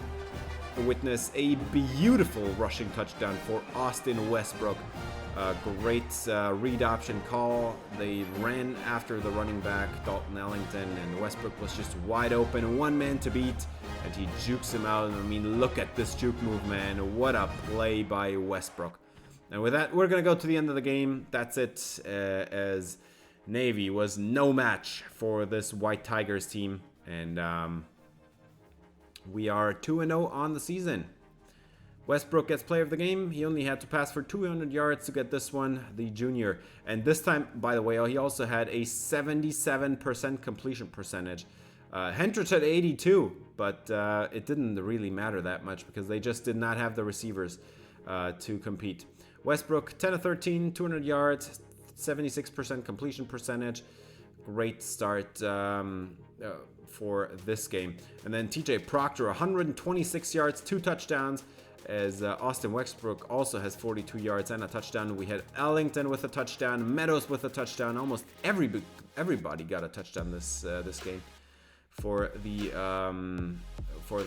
witness a beautiful rushing touchdown for Austin Westbrook. Great read option call. They ran after the running back, Dalton Ellington, and Westbrook was just wide open, 1 man to beat, and he jukes him out. I mean, look at this juke move, man. What a play by Westbrook. And with that, we're going to go to the end of the game. That's it, as Navy was no match for this White Tigers team, and we are 2-0 on the season. Westbrook gets player of the game. He only had to pass for 200 yards to get this one, the junior. And this time, by the way, he also had a 77% completion percentage. Hentrich had 82, but it didn't really matter that much because they just did not have the receivers to compete. Westbrook, 10 of 13, 200 yards, 76% completion percentage. Great start for this game. And then TJ Proctor, 126 yards, 2 touchdowns, as Austin Westbrook also has 42 yards and a touchdown. We had Ellington with a touchdown, Meadows with a touchdown. Almost everybody got a touchdown this game for the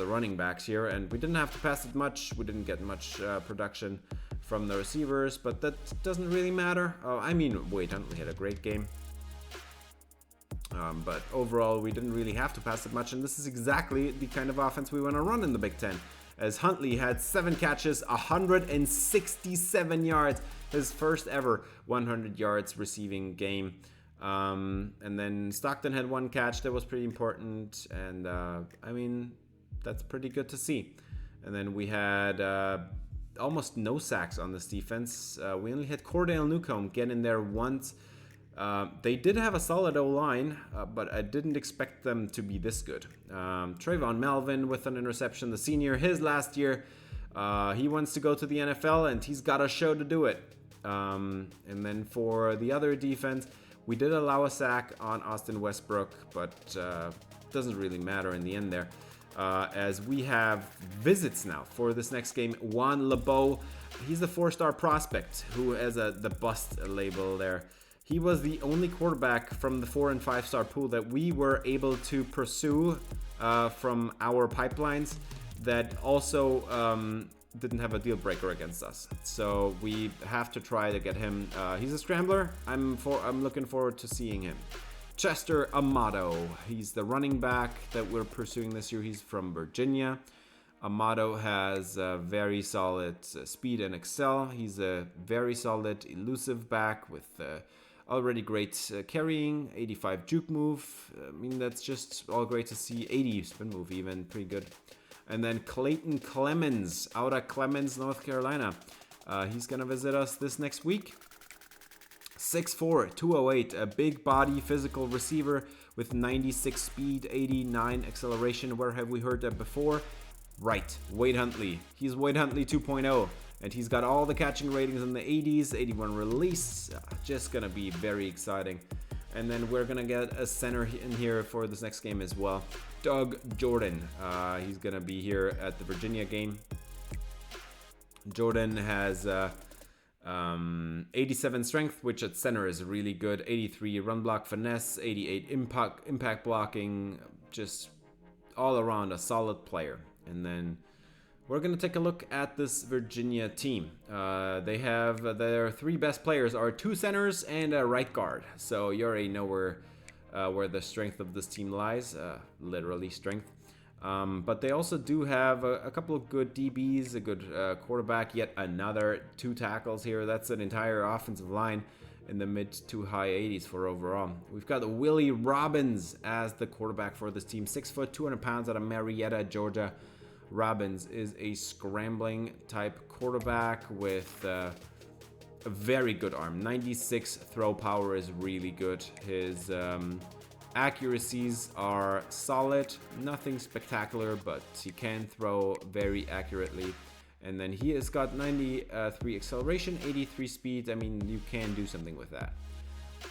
running backs here. And we didn't have to pass it much. We didn't get much production from the receivers, but that doesn't really matter. I mean, Wade Huntley had a great game. But overall, we didn't really have to pass it much, and this is exactly the kind of offense we want to run in the Big Ten, as Huntley had 7 catches, 167 yards, his first ever 100 yards receiving game. And then Stockton had 1 catch that was pretty important, and I mean, that's pretty good to see. And then we had almost no sacks on this defense. We only had Cordell Newcomb get in there once. They did have a solid O-line, but I didn't expect them to be this good. Trayvon Melvin with an interception, the senior, his last year. He wants to go to the NFL, and he's got a show to do it. And then for the other defense, we did allow a sack on Austin Westbrook, but doesn't really matter in the end there. As we have visits now for this next game. Juan LeBeau, he's the 4-star prospect who has the bust label there. He was the only quarterback from the 4- and 5-star pool that we were able to pursue from our pipelines that also didn't have a deal breaker against us. So we have to try to get him. He's a scrambler. I'm looking forward to seeing him. Chester Amato, he's the running back that we're pursuing this year. He's from Virginia. Amato has very solid speed and excel. He's a very solid elusive back with already great carrying, 85 juke move. I mean, that's just all great to see. 80 spin move even, pretty good. And then Clayton Clemens out of Clemens, North Carolina. He's going to visit us this next week. 6'4", 208, a big body physical receiver with 96 speed, 89 acceleration. Where have we heard that before? Right, Wade Huntley. He's Wade Huntley 2.0. And he's got all the catching ratings in the 80s, 81 release. Just gonna be very exciting. And then we're gonna get a center in here for this next game as well. Doug Jordan. He's gonna be here at the Virginia game. Jordan has 87 strength, which at center is really good. 83 run block finesse, 88 impact blocking. Just all around a solid player. And then we're going to take a look at this Virginia team. They have their 3 best players are 2 centers and a right guard. So you already know where the strength of this team lies, literally strength. But they also do have a couple of good DBs, a good quarterback, yet another 2 tackles here. That's an entire offensive line in the mid to high 80s for overall. We've got Willie Robbins as the quarterback for this team. 6 foot, 200 pounds out of Marietta, Georgia. Robbins is a scrambling type quarterback with a very good arm. 96 throw power is really good. His accuracies are solid, nothing spectacular, but he can throw very accurately. And then he has got 93 acceleration, 83 speed. I mean, you can do something with that.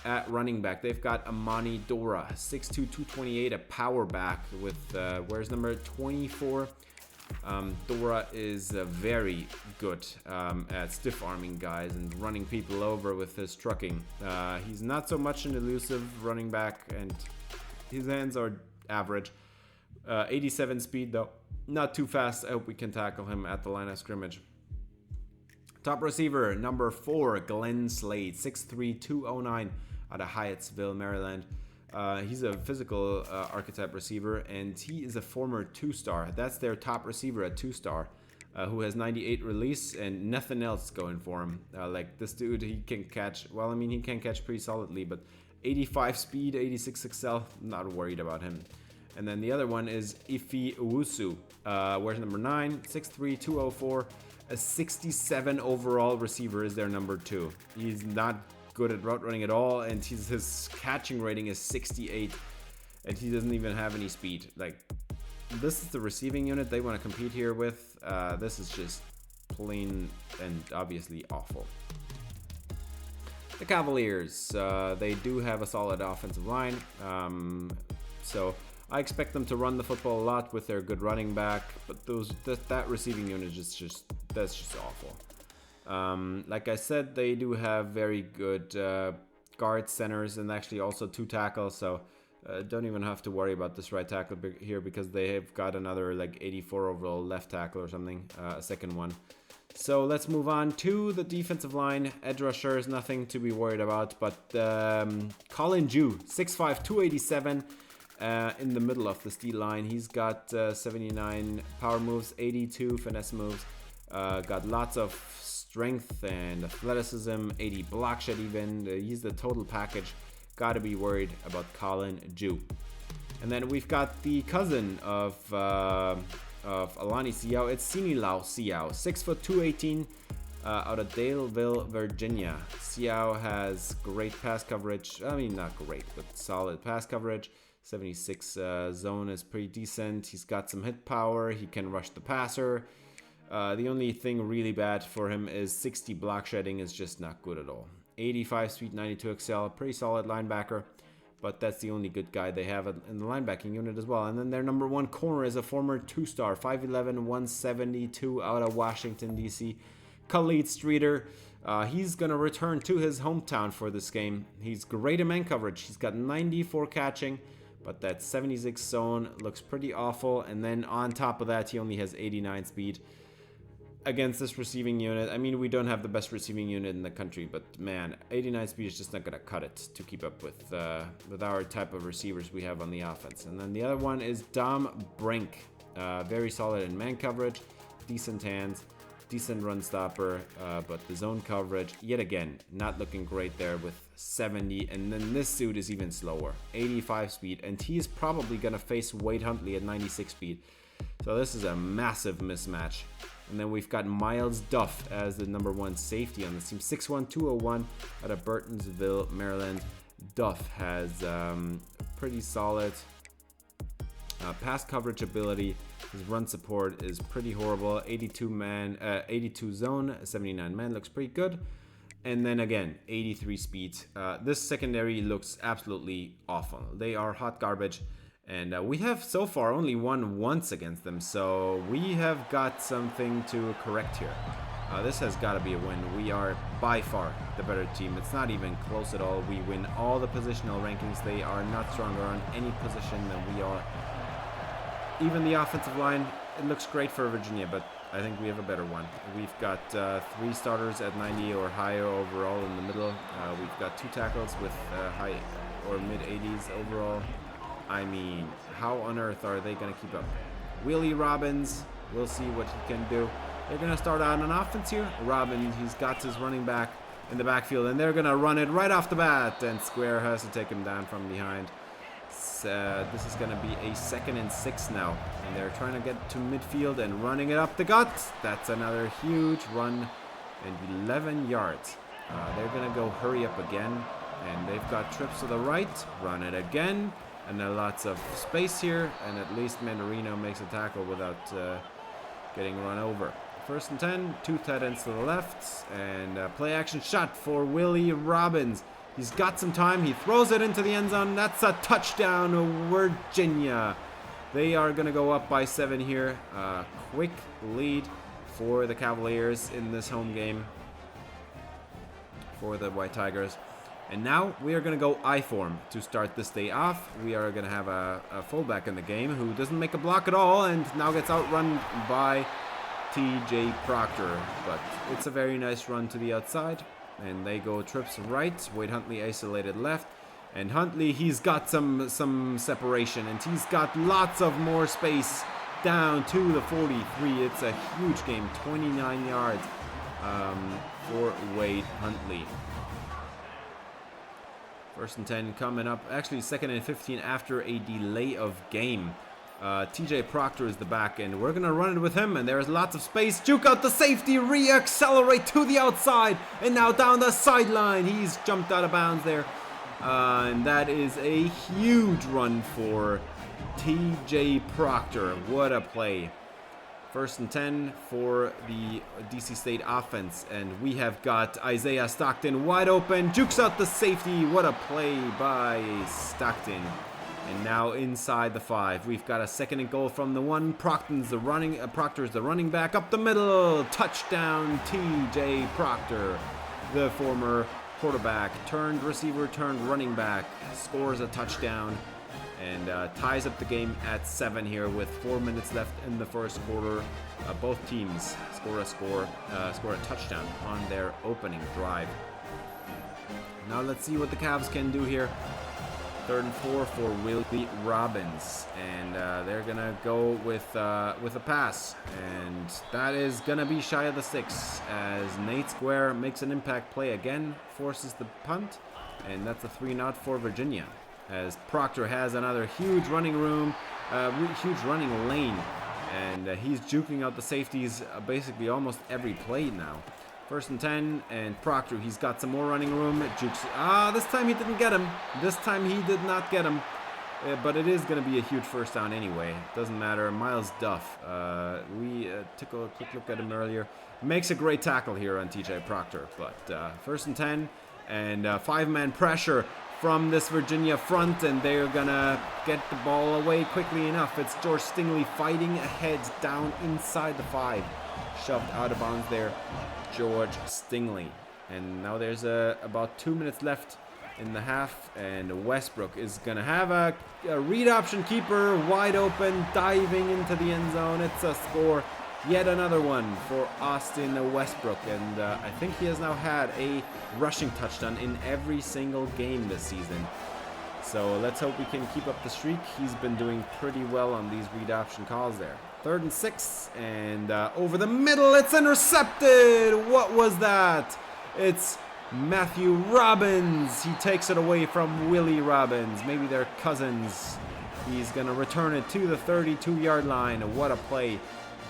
At running back, they've got Amani Dora, 6'2", 228, a power back with, where's number 24? Dora is very good at stiff arming guys and running people over with his trucking. He's not so much an elusive running back, and his hands are average. 87 speed though, not too fast. I hope we can tackle him at the line of scrimmage. Top receiver, number 4, Glenn Slade, 6'3", 209 out of Hyattsville, Maryland. He's a physical archetype receiver, and he is a former 2-star. That's their top receiver at 2-star, who has 98 release and nothing else going for him. Like this dude, he can catch, well, I mean, he can catch pretty solidly, but 85 speed, 86 excel, not worried about him. And then the other one is Ife Owusu, where's number 9, 6'3", 204, a 67 overall receiver is their number 2. He's not good at route running at all, and his catching rating is 68, and he doesn't even have any speed. Like, this is the receiving unit they want to compete here with. This is just plain and obviously awful. The Cavaliers, they do have a solid offensive line, so I expect them to run the football a lot with their good running back, but that receiving unit is just awful. Like I said, they do have very good guard centers and actually also 2 tackles, so don't even have to worry about this right tackle here because they have got another like 84 overall left tackle or something, a second one. So let's move on to the defensive line. Edge rusher is nothing to be worried about, but Colin Jew, 6'5", 287 in the middle of the D line. He's got 79 power moves, 82 finesse moves, got lots of strength and athleticism, 80 block shed even. He's the total package. Gotta be worried about Colin Jew. And then we've got the cousin of Alani Siao. It's Sinilao Siao, 6', 218 out of Daleville, Virginia. Siao has great pass coverage. I mean, not great, but solid pass coverage. 76 zone is pretty decent. He's got some hit power. He can rush the passer. The only thing really bad for him is 60 block shedding is just not good at all. 85 speed, 92 excel, pretty solid linebacker, but that's the only good guy they have in the linebacking unit as well. And then their number 1 corner is a former 2-star, 5'11", 172 out of Washington, D.C., Khalid Streeter. He's going to return to his hometown for this game. He's great in man coverage. He's got 94 catching, but that 76 zone looks pretty awful. And then on top of that, he only has 89 speed. Against this receiving unit, I mean, we don't have the best receiving unit in the country, but man, 89 speed is just not gonna cut it to keep up with our type of receivers we have on the offense. And then the other one is Dom Brink, very solid in man coverage, decent hands, decent run stopper, but the zone coverage, yet again, not looking great there with 70. And then this suit is even slower, 85 speed, and he is probably gonna face Wade Huntley at 96 speed. So this is a massive mismatch. And then we've got Miles Duff as the number 1 safety on this team. 6'1", 201 out of Burtonsville, Maryland. Duff has pretty solid pass coverage ability. His run support is pretty horrible. 82 zone, 79 man looks pretty good. And then again, 83 speed. This secondary looks absolutely awful. They are hot garbage. And we have so far only won once against them. So we have got something to correct here. This has got to be a win. We are by far the better team. It's not even close at all. We win all the positional rankings. They are not stronger on any position than we are. Even the offensive line, it looks great for Virginia, but I think we have a better one. We've got 3 starters at 90 or higher overall in the middle. We've got 2 tackles with high or mid 80s overall. I mean, how on earth are they going to keep up? Willie Robbins, we'll see what he can do. They're going to start out on offense here. Robbins, he's got his running back in the backfield, and they're going to run it right off the bat, and Square has to take him down from behind. This is going to be a 2nd and 6 now, and they're trying to get to midfield and running it up the gut. That's another huge run, and 11 yards. They're going to go hurry up again, and they've got trips to the right, run it again, and there are lots of space here, and at least Mandarino makes a tackle without getting run over. 1st and 10, 2 tight ends to the left, and play action shot for Willie Robbins. He's got some time. He throws it into the end zone. That's a touchdown, Virginia. They are going to go up by 7 here. Quick lead for the Cavaliers in this home game for the White Tigers. And now we are going to go I form to start this day off. We are going to have a fullback in the game who doesn't make a block at all and now gets outrun by TJ Proctor. But it's a very nice run to the outside. And they go trips right. Wade Huntley isolated left. And Huntley, he's got some separation. And he's got lots of more space down to the 43. It's a huge game. 29 yards for Wade Huntley. 1st and 10 coming up. Actually, 2nd and 15 after a delay of game. TJ Proctor is the back, and we're going to run it with him, and there's lots of space. Juke out the safety, re-accelerate to the outside, and now down the sideline. He's jumped out of bounds there. And that is a huge run for TJ Proctor. What a play. 1st and 10 for the DC State offense, and we have got Isaiah Stockton wide open. Jukes out the safety. What a play by Stockton. And now inside the 5. We've got a 2nd and goal from the 1. Proctor's the running back up the middle. Touchdown, TJ Proctor. The former quarterback turned receiver turned running back scores a touchdown and ties up the game at 7 here with 4 minutes left in the first quarter. Both teams score a touchdown on their opening drive. Now let's see what the Cavs can do here. 3rd and 4 for Willie Robbins, and they're gonna go with a pass, and that is gonna be shy of the 6 as Nate Square makes an impact play again, forces the punt, and that's a 3-0 for Virginia. As Proctor has another huge running room, huge running lane, and he's juking out the safeties basically almost every play now. 1st and 10, and Proctor, he's got some more running room. Jukes. This time he didn't get him. This time he did not get him. But it is going to be a huge first down anyway. Doesn't matter. Miles Duff, we took a quick look at him earlier. Makes a great tackle here on TJ Proctor. But 1st and 10, and 5-man pressure from this Virginia front, and they're going to get the ball away quickly enough. It's George Stingley fighting ahead down inside the 5. Shoved out of bounds there. George Stingley. And now there's about 2 minutes left in the half, and Westbrook is gonna have a read option keeper wide open, diving into the end zone. It's a score, yet another one for Austin Westbrook, and I think he has now had a rushing touchdown in every single game this season. So let's hope we can keep up the streak. He's been doing pretty well on these read option calls there. 3rd and 6, and over the middle, it's intercepted. What was that? It's Matthew Robbins. He takes it away from Willie Robbins. Maybe they're cousins. He's going to return it to the 32-yard line. What a play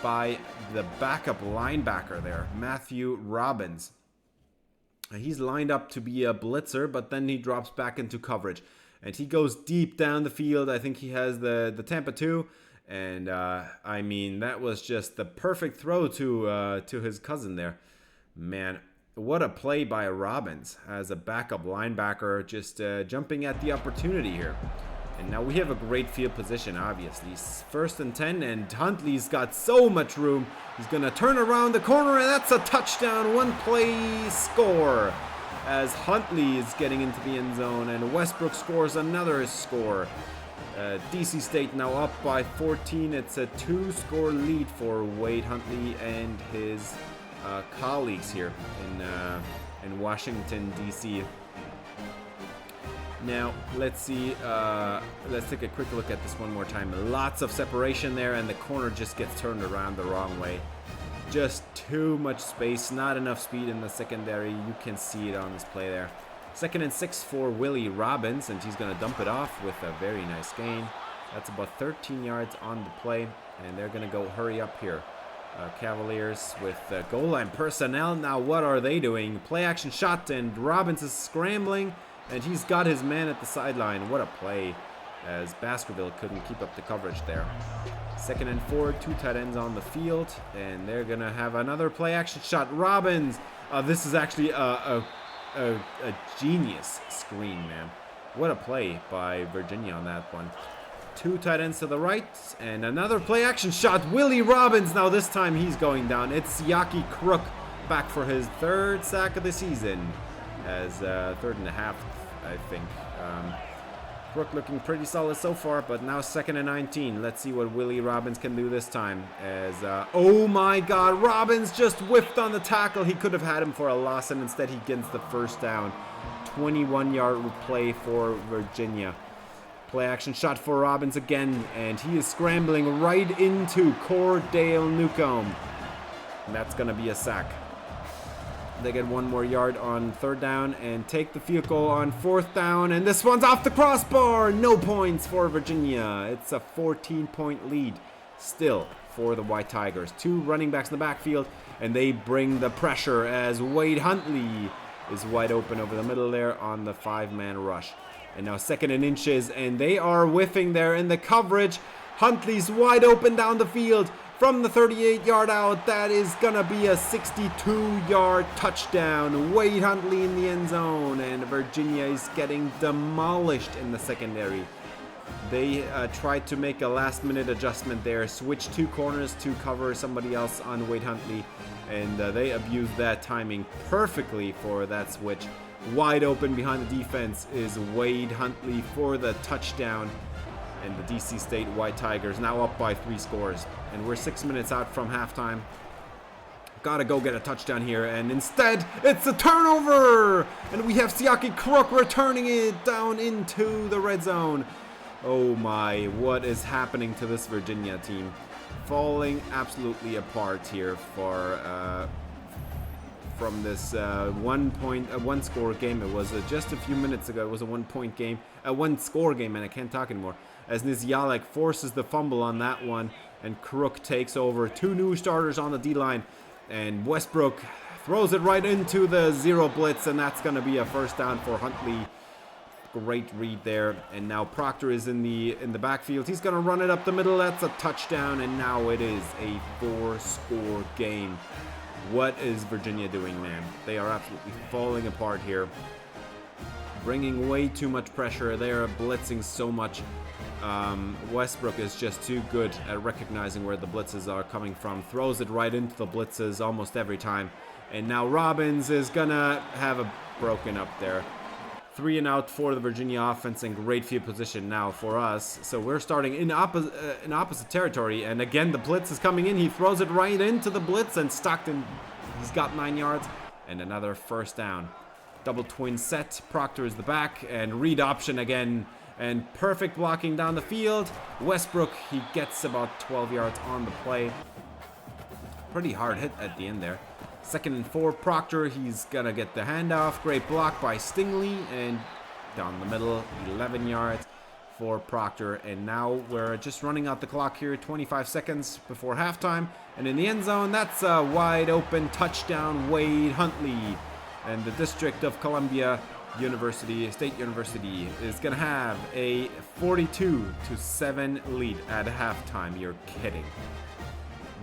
by the backup linebacker there, Matthew Robbins. He's lined up to be a blitzer, but then he drops back into coverage. And he goes deep down the field. I think he has the Tampa 2. And I mean, that was just the perfect throw to his cousin there. Man, what a play by Robbins as a backup linebacker, just jumping at the opportunity here. And now we have a great field position, obviously. 1st and 10, and Huntley's got so much room. He's going to turn around the corner, and that's a touchdown. One play score as Huntley is getting into the end zone, and Westbrook scores another score. DC State now up by 14. It's a 2-score lead for Wade Huntley and his colleagues here in Washington, D.C. Now, let's see, let's take a quick look at this one more time. Lots of separation there, and the corner just gets turned around the wrong way. Just too much space, not enough speed in the secondary. You can see it on this play there. 2nd and 6 for Willie Robbins, and he's going to dump it off with a very nice gain. That's about 13 yards on the play, and they're going to go hurry up here. Cavaliers with goal line personnel. Now, what are they doing? Play action shot, and Robbins is scrambling. And he's got his man at the sideline. What a play, as Baskerville couldn't keep up the coverage there. 2nd and 4, 2 tight ends on the field. And they're going to have another play action shot. Robbins. This is actually a genius screen, man. What a play by Virginia on that one. 2 tight ends to the right. And another play action shot. Willie Robbins. Now this time he's going down. It's Yaki Crook back for his 3rd sack of the season. As 3rd and a half, I think. Crook looking pretty solid so far, but now 2nd and 19. Let's see what Willie Robbins can do this time. As oh my God, Robbins just whiffed on the tackle. He could have had him for a loss, and instead he gets the 1st down. 21-yard play for Virginia. Play action shot for Robbins again, and he is scrambling right into Cordale Newcomb. And that's going to be a sack. They get 1 more yard on 3rd down and take the field goal on 4th down. And this one's off the crossbar. No points for Virginia. It's a 14-point lead still for the White Tigers. 2 running backs in the backfield, and they bring the pressure as Wade Huntley is wide open over the middle there on the 5-man rush. And now 2nd and inches, and they are whiffing there in the coverage. Huntley's wide open down the field. From the 38-yard out, that is going to be a 62-yard touchdown. Wade Huntley in the end zone, and Virginia is getting demolished in the secondary. They tried to make a last-minute adjustment there, switch 2 corners to cover somebody else on Wade Huntley, and they abused that timing perfectly for that switch. Wide open behind the defense is Wade Huntley for the touchdown. And the DC State White Tigers now up by 3 scores. And we're 6 minutes out from halftime. Gotta go get a touchdown here. And instead, it's a turnover! And we have Siaki Crook returning it down into the red zone. Oh my, what is happening to this Virginia team? Falling absolutely apart here for from this one-score game. It was just a few minutes ago. It was a 1-point game, a 1-score game, and I can't talk anymore. As Nizialek forces the fumble on that one, and Crook takes over. 2 new starters on the D-line, and Westbrook throws it right into the 0 blitz, and that's going to be a 1st down for Huntley. Great read there, and now Proctor is in the backfield. He's going to run it up the middle. That's a touchdown, and now it is a 4-score game. What is Virginia doing, man? They are absolutely falling apart here. Bringing way too much pressure. They are blitzing so much. Westbrook is just too good at recognizing where the blitzes are coming from. Throws it right into the blitzes almost every time. And now Robbins is gonna have a broken up there. 3 and out for the Virginia offense, and great field position now for us. So we're starting in opposite territory, and again the blitz is coming in. He throws it right into the blitz, and Stockton, he's got 9 yards and another 1st down. Double twin set. Proctor is the back, and read option again, and perfect blocking down the field. Westbrook, he gets about 12 yards on the play. Pretty hard hit at the end there. 2nd and 4, Proctor, he's gonna get the handoff. Great block by Stingley, and down the middle, 11 yards for Proctor. And now we're just running out the clock here, 25 seconds before halftime. And in the end zone, that's a wide open touchdown, Wade Huntley. And the District of Columbia State University is gonna have a 42-7 lead at halftime. You're kidding.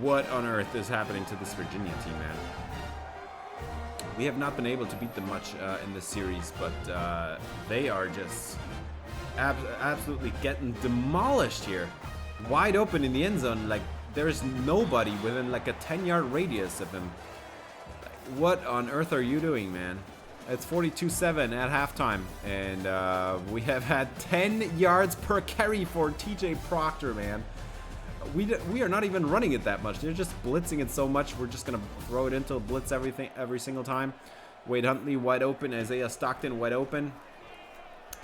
What on earth is happening to this Virginia team, man? We have not been able to beat them much in this series, but they are just absolutely getting demolished here. Wide open in the end zone, like there's nobody within like a 10-yard radius of them. What on earth are you doing, man? It's 42-7 at halftime, and we have had 10 yards per carry for TJ Proctor, man. We are not even running it that much. They're just blitzing it so much. We're just gonna throw it into blitz every single time. Wade Huntley wide open. Isaiah Stockton wide open.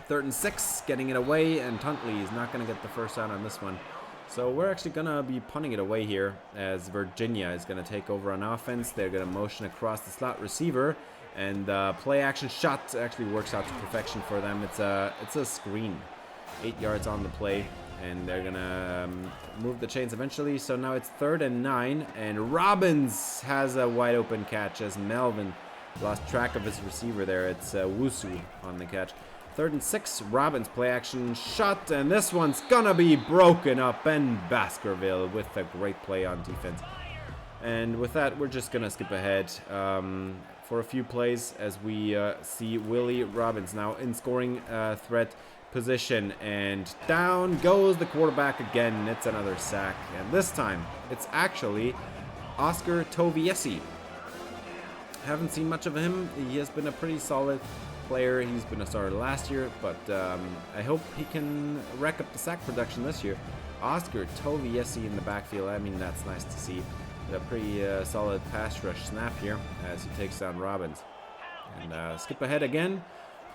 3rd and 6, getting it away, and Huntley is not gonna get the first down on this one. So we're actually gonna be punting it away here, as Virginia is gonna take over on offense. They're gonna motion across the slot receiver, and play action shot actually works out to perfection for them. It's a screen, 8 yards on the play. And they're gonna move the chains eventually. So now it's 3rd and 9, and Robbins has a wide open catch as Melvin lost track of his receiver there. It's Wusu on the catch. 3rd and 6, Robbins play action shot, and this one's gonna be broken up. Ben Baskerville with a great play on defense. And with that, we're just gonna skip ahead for a few plays as we see Willie Robbins now in scoring threat position, and down goes the quarterback again. It's another sack, and this time it's actually Oscar Toviesi. Haven't seen much of him. He has been a pretty solid player. He's been a starter last year, but I hope he can rack up the sack production this year. Oscar Toviesi in the backfield. I mean, that's nice to see. A pretty solid pass rush snap here as he takes down Robbins. And skip ahead again.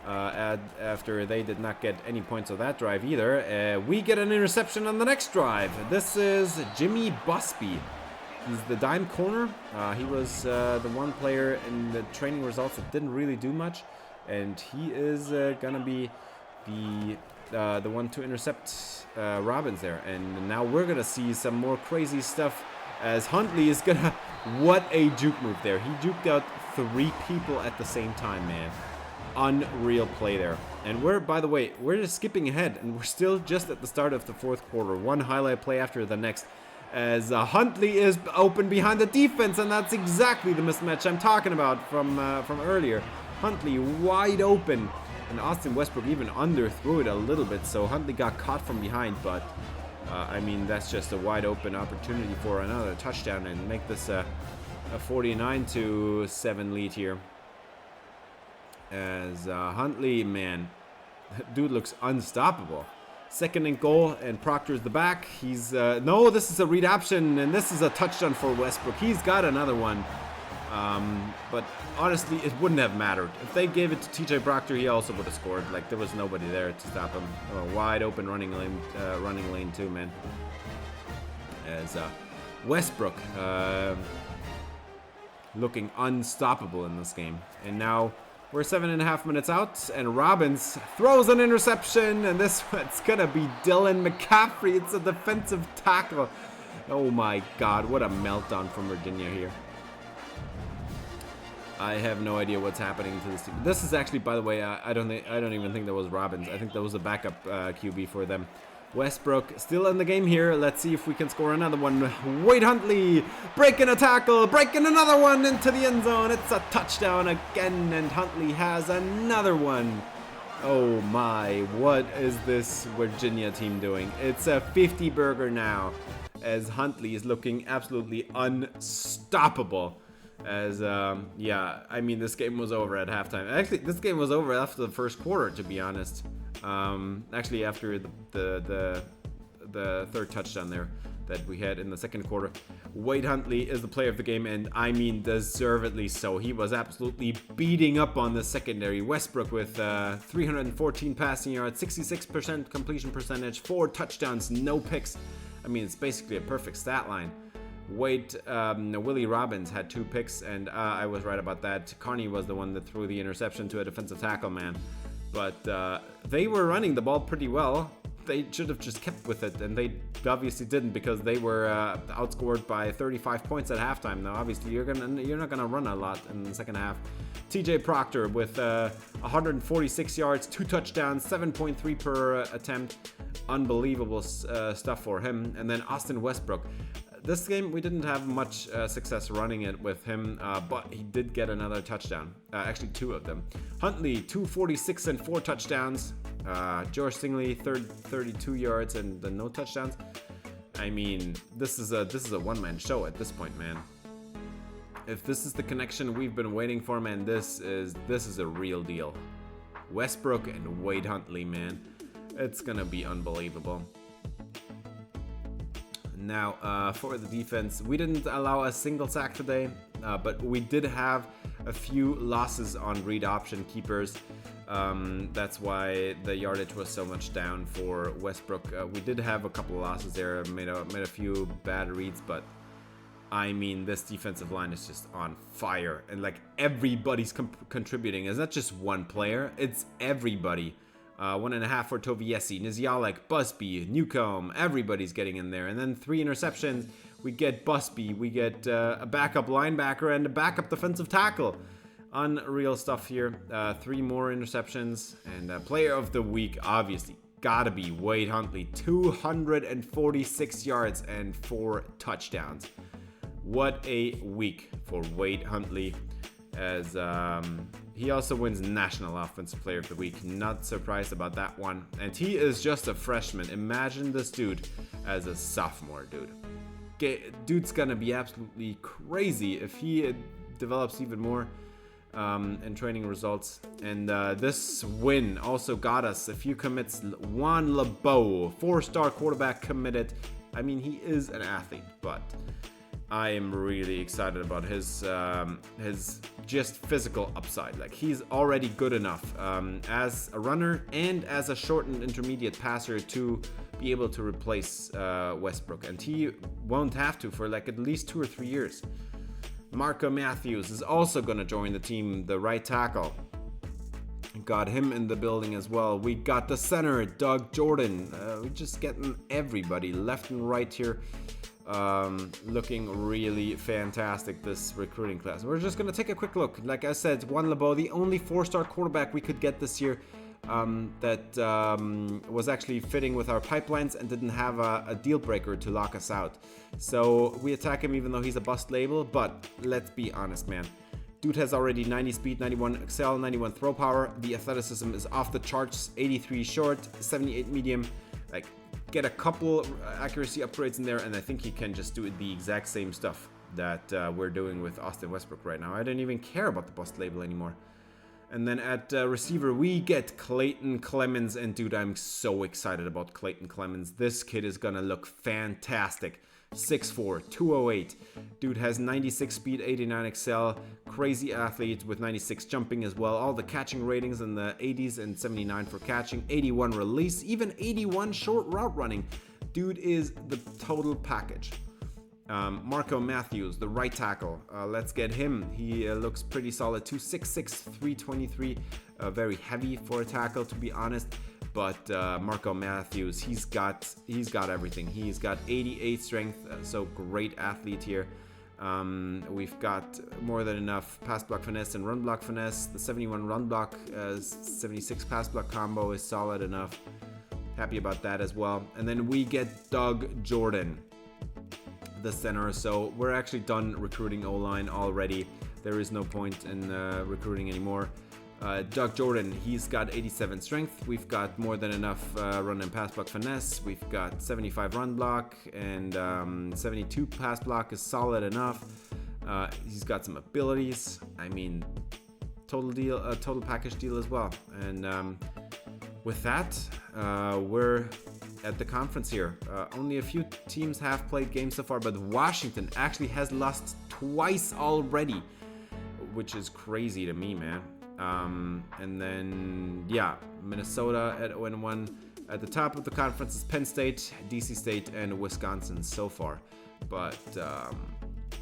After they did not get any points on that drive either. We get an interception on the next drive. This is Jimmy Busby. He's the dime corner. He was the one player in the training results that didn't really do much, and he is gonna be the one to intercept Robbins there. And now we're gonna see some more crazy stuff as Huntley is gonna... What a juke move there. He juked out 3 people at the same time, man. Unreal play there. And by the way, we're just skipping ahead, and we're still just at the start of the 4th quarter. One highlight play after the next, as Huntley is open behind the defense, and that's exactly the mismatch I'm talking about from earlier. Huntley wide open, and Austin Westbrook even underthrew it a little bit, so Huntley got caught from behind, but I mean, that's just a wide open opportunity for another touchdown and make this a 49-7 lead here. As Huntley, man, dude looks unstoppable. 2nd and goal, and Proctor's the back. He's no, this is a read option, and this is a touchdown for Westbrook. He's got another one, but honestly, it wouldn't have mattered if they gave it to TJ Proctor. He also would have scored. Like, there was nobody there to stop him. Wide open running lane too, man. As Westbrook looking unstoppable in this game, and now. We're 7.5 minutes out, and Robbins throws an interception, and this one's gonna be Dylan McCaffrey. It's a defensive tackle. Oh my God, what a meltdown from Virginia here. I have no idea what's happening to this team. This is actually, by the way, I don't even think that was Robbins. I think that was a backup QB for them. Westbrook still in the game here. Let's see if we can score another one. Wade Huntley breaking a tackle, breaking another one into the end zone. It's a touchdown again, and Huntley has another one. Oh my, what is this Virginia team doing? It's a 50 burger now, as Huntley is looking absolutely unstoppable. As yeah, I mean, this game was over at halftime. Actually, this game was over after the 1st quarter, to be honest. Actually, after the 3rd touchdown there that we had in the 2nd quarter. Wade Huntley is the player of the game, and I mean deservedly so. He was absolutely beating up on the secondary. Westbrook with 314 passing yards, 66% completion percentage, 4 touchdowns, no picks. I mean, it's basically a perfect stat line. Willie Robbins had 2 picks, and I was right about that. Carney was the one that threw the interception to a defensive tackle, man. But they were running the ball pretty well. they should have just kept with it, and they obviously didn't because they were outscored by 35 points at halftime. Now, obviously, you're not gonna run a lot in the second half. TJ Proctor with 146 yards, 2 touchdowns, 7.3 per attempt. Unbelievable stuff for him. And then Austin Westbrook. This game, we didn't have much success running it with him, but he did get another touchdown. Actually, 2 of them. Huntley, 246 and 4 touchdowns. George Stingley, 32 yards and no touchdowns. I mean, this is a one-man show at this point, man. If this is the connection we've been waiting for, man, this is a real deal. Westbrook and Wade Huntley, man. It's gonna be unbelievable. Now, for the defense, we didn't allow a single sack today, but we did have a few losses on read option keepers. That's why the yardage was so much down for Westbrook. We did have a couple of losses there, made a few bad reads, but I mean, this defensive line is just on fire, and like everybody's contributing. It's not just one player; it's everybody. 1.5 for Toviesi, Nizialek, Busby, Newcomb, everybody's getting in there. And then 3 interceptions. We get Busby, we get a backup linebacker and a backup defensive tackle. Unreal stuff here. 3 more interceptions. And player of the week, obviously, gotta be Wade Huntley. 246 yards and 4 touchdowns. What a week for Wade Huntley. As he also wins National Offensive Player of the Week. Not surprised about that one. And he is just a freshman. Imagine this dude as a sophomore, dude. Dude's gonna be absolutely crazy if he develops even more in training results. And this win also got us a few commits. Juan LeBeau, 4-star quarterback committed. I mean, he is an athlete, but I am really excited about his just physical upside. Like, he's already good enough as a runner and as a short and intermediate passer to be able to replace Westbrook, and he won't have to for like at least 2 or 3 years. Marco Matthews is also going to join the team, the right tackle. Got him in the building as well. We got the center, Doug Jordan. We're just getting everybody left and right here. Looking really fantastic, this recruiting class. We're just gonna take a quick look. Like I said, Juan LeBeau, the only 4-star quarterback we could get this year that was actually fitting with our pipelines and didn't have a deal breaker to lock us out. So we attack him even though he's a bust label, but let's be honest, man. Dude has already 90 speed, 91 excel, 91 throw power. The athleticism is off the charts, 83 short, 78 medium. Like, get a couple accuracy upgrades in there, and I think he can just do the exact same stuff that we're doing with Austin Westbrook right now. I don't even care about the bust label anymore. And then at receiver, we get Clayton Clemens, and dude, I'm so excited about Clayton Clemens. This kid is gonna look fantastic. 6'4", 208. Dude has 96 speed, 89 excel. Crazy athlete with 96 jumping as well. All the catching ratings in the 80s and 79 for catching. 81 release, even 81 short route running. Dude is the total package. Marco Matthews, the right tackle. Let's get him. He looks pretty solid. 266, 323. Very heavy for a tackle, to be honest. But Marco Matthews, he's got everything. He's got 88 strength, so great athlete here. We've got more than enough pass block finesse and run block finesse. The 71 run block, 76 pass block combo is solid enough. Happy about that as well. And then we get Doug Jordan, the center. So we're actually done recruiting O-line already. There is no point in recruiting anymore. Doug Jordan, he's got 87 strength. We've got more than enough run and pass block finesse. We've got 75 run block, and 72 pass block is solid enough. He's got some abilities. I mean, total package deal as well. And with that, we're at the conference here. Only a few teams have played games so far, but Washington actually has lost twice already, which is crazy to me, man. And then, yeah, Minnesota at 0-1. At the top of the conference is Penn State, DC State, and Wisconsin so far. But,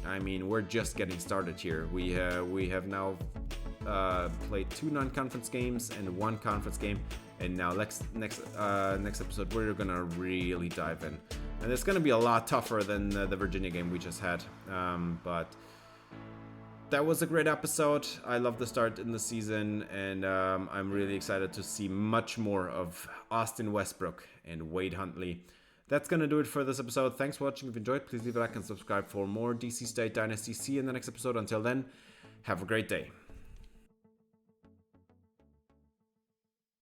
I mean, we're just getting started here. We have now played 2 non-conference games and 1 conference game, and now next episode we're gonna really dive in, and it's gonna be a lot tougher than the Virginia game we just had, but that was a great episode. I love the start in the season, and I'm really excited to see much more of Austin Westbrook and Wade Huntley. That's going to do it for this episode. Thanks for watching. If you enjoyed, please leave a like and subscribe for more DC State Dynasty. See you in the next episode. Until then, have a great day.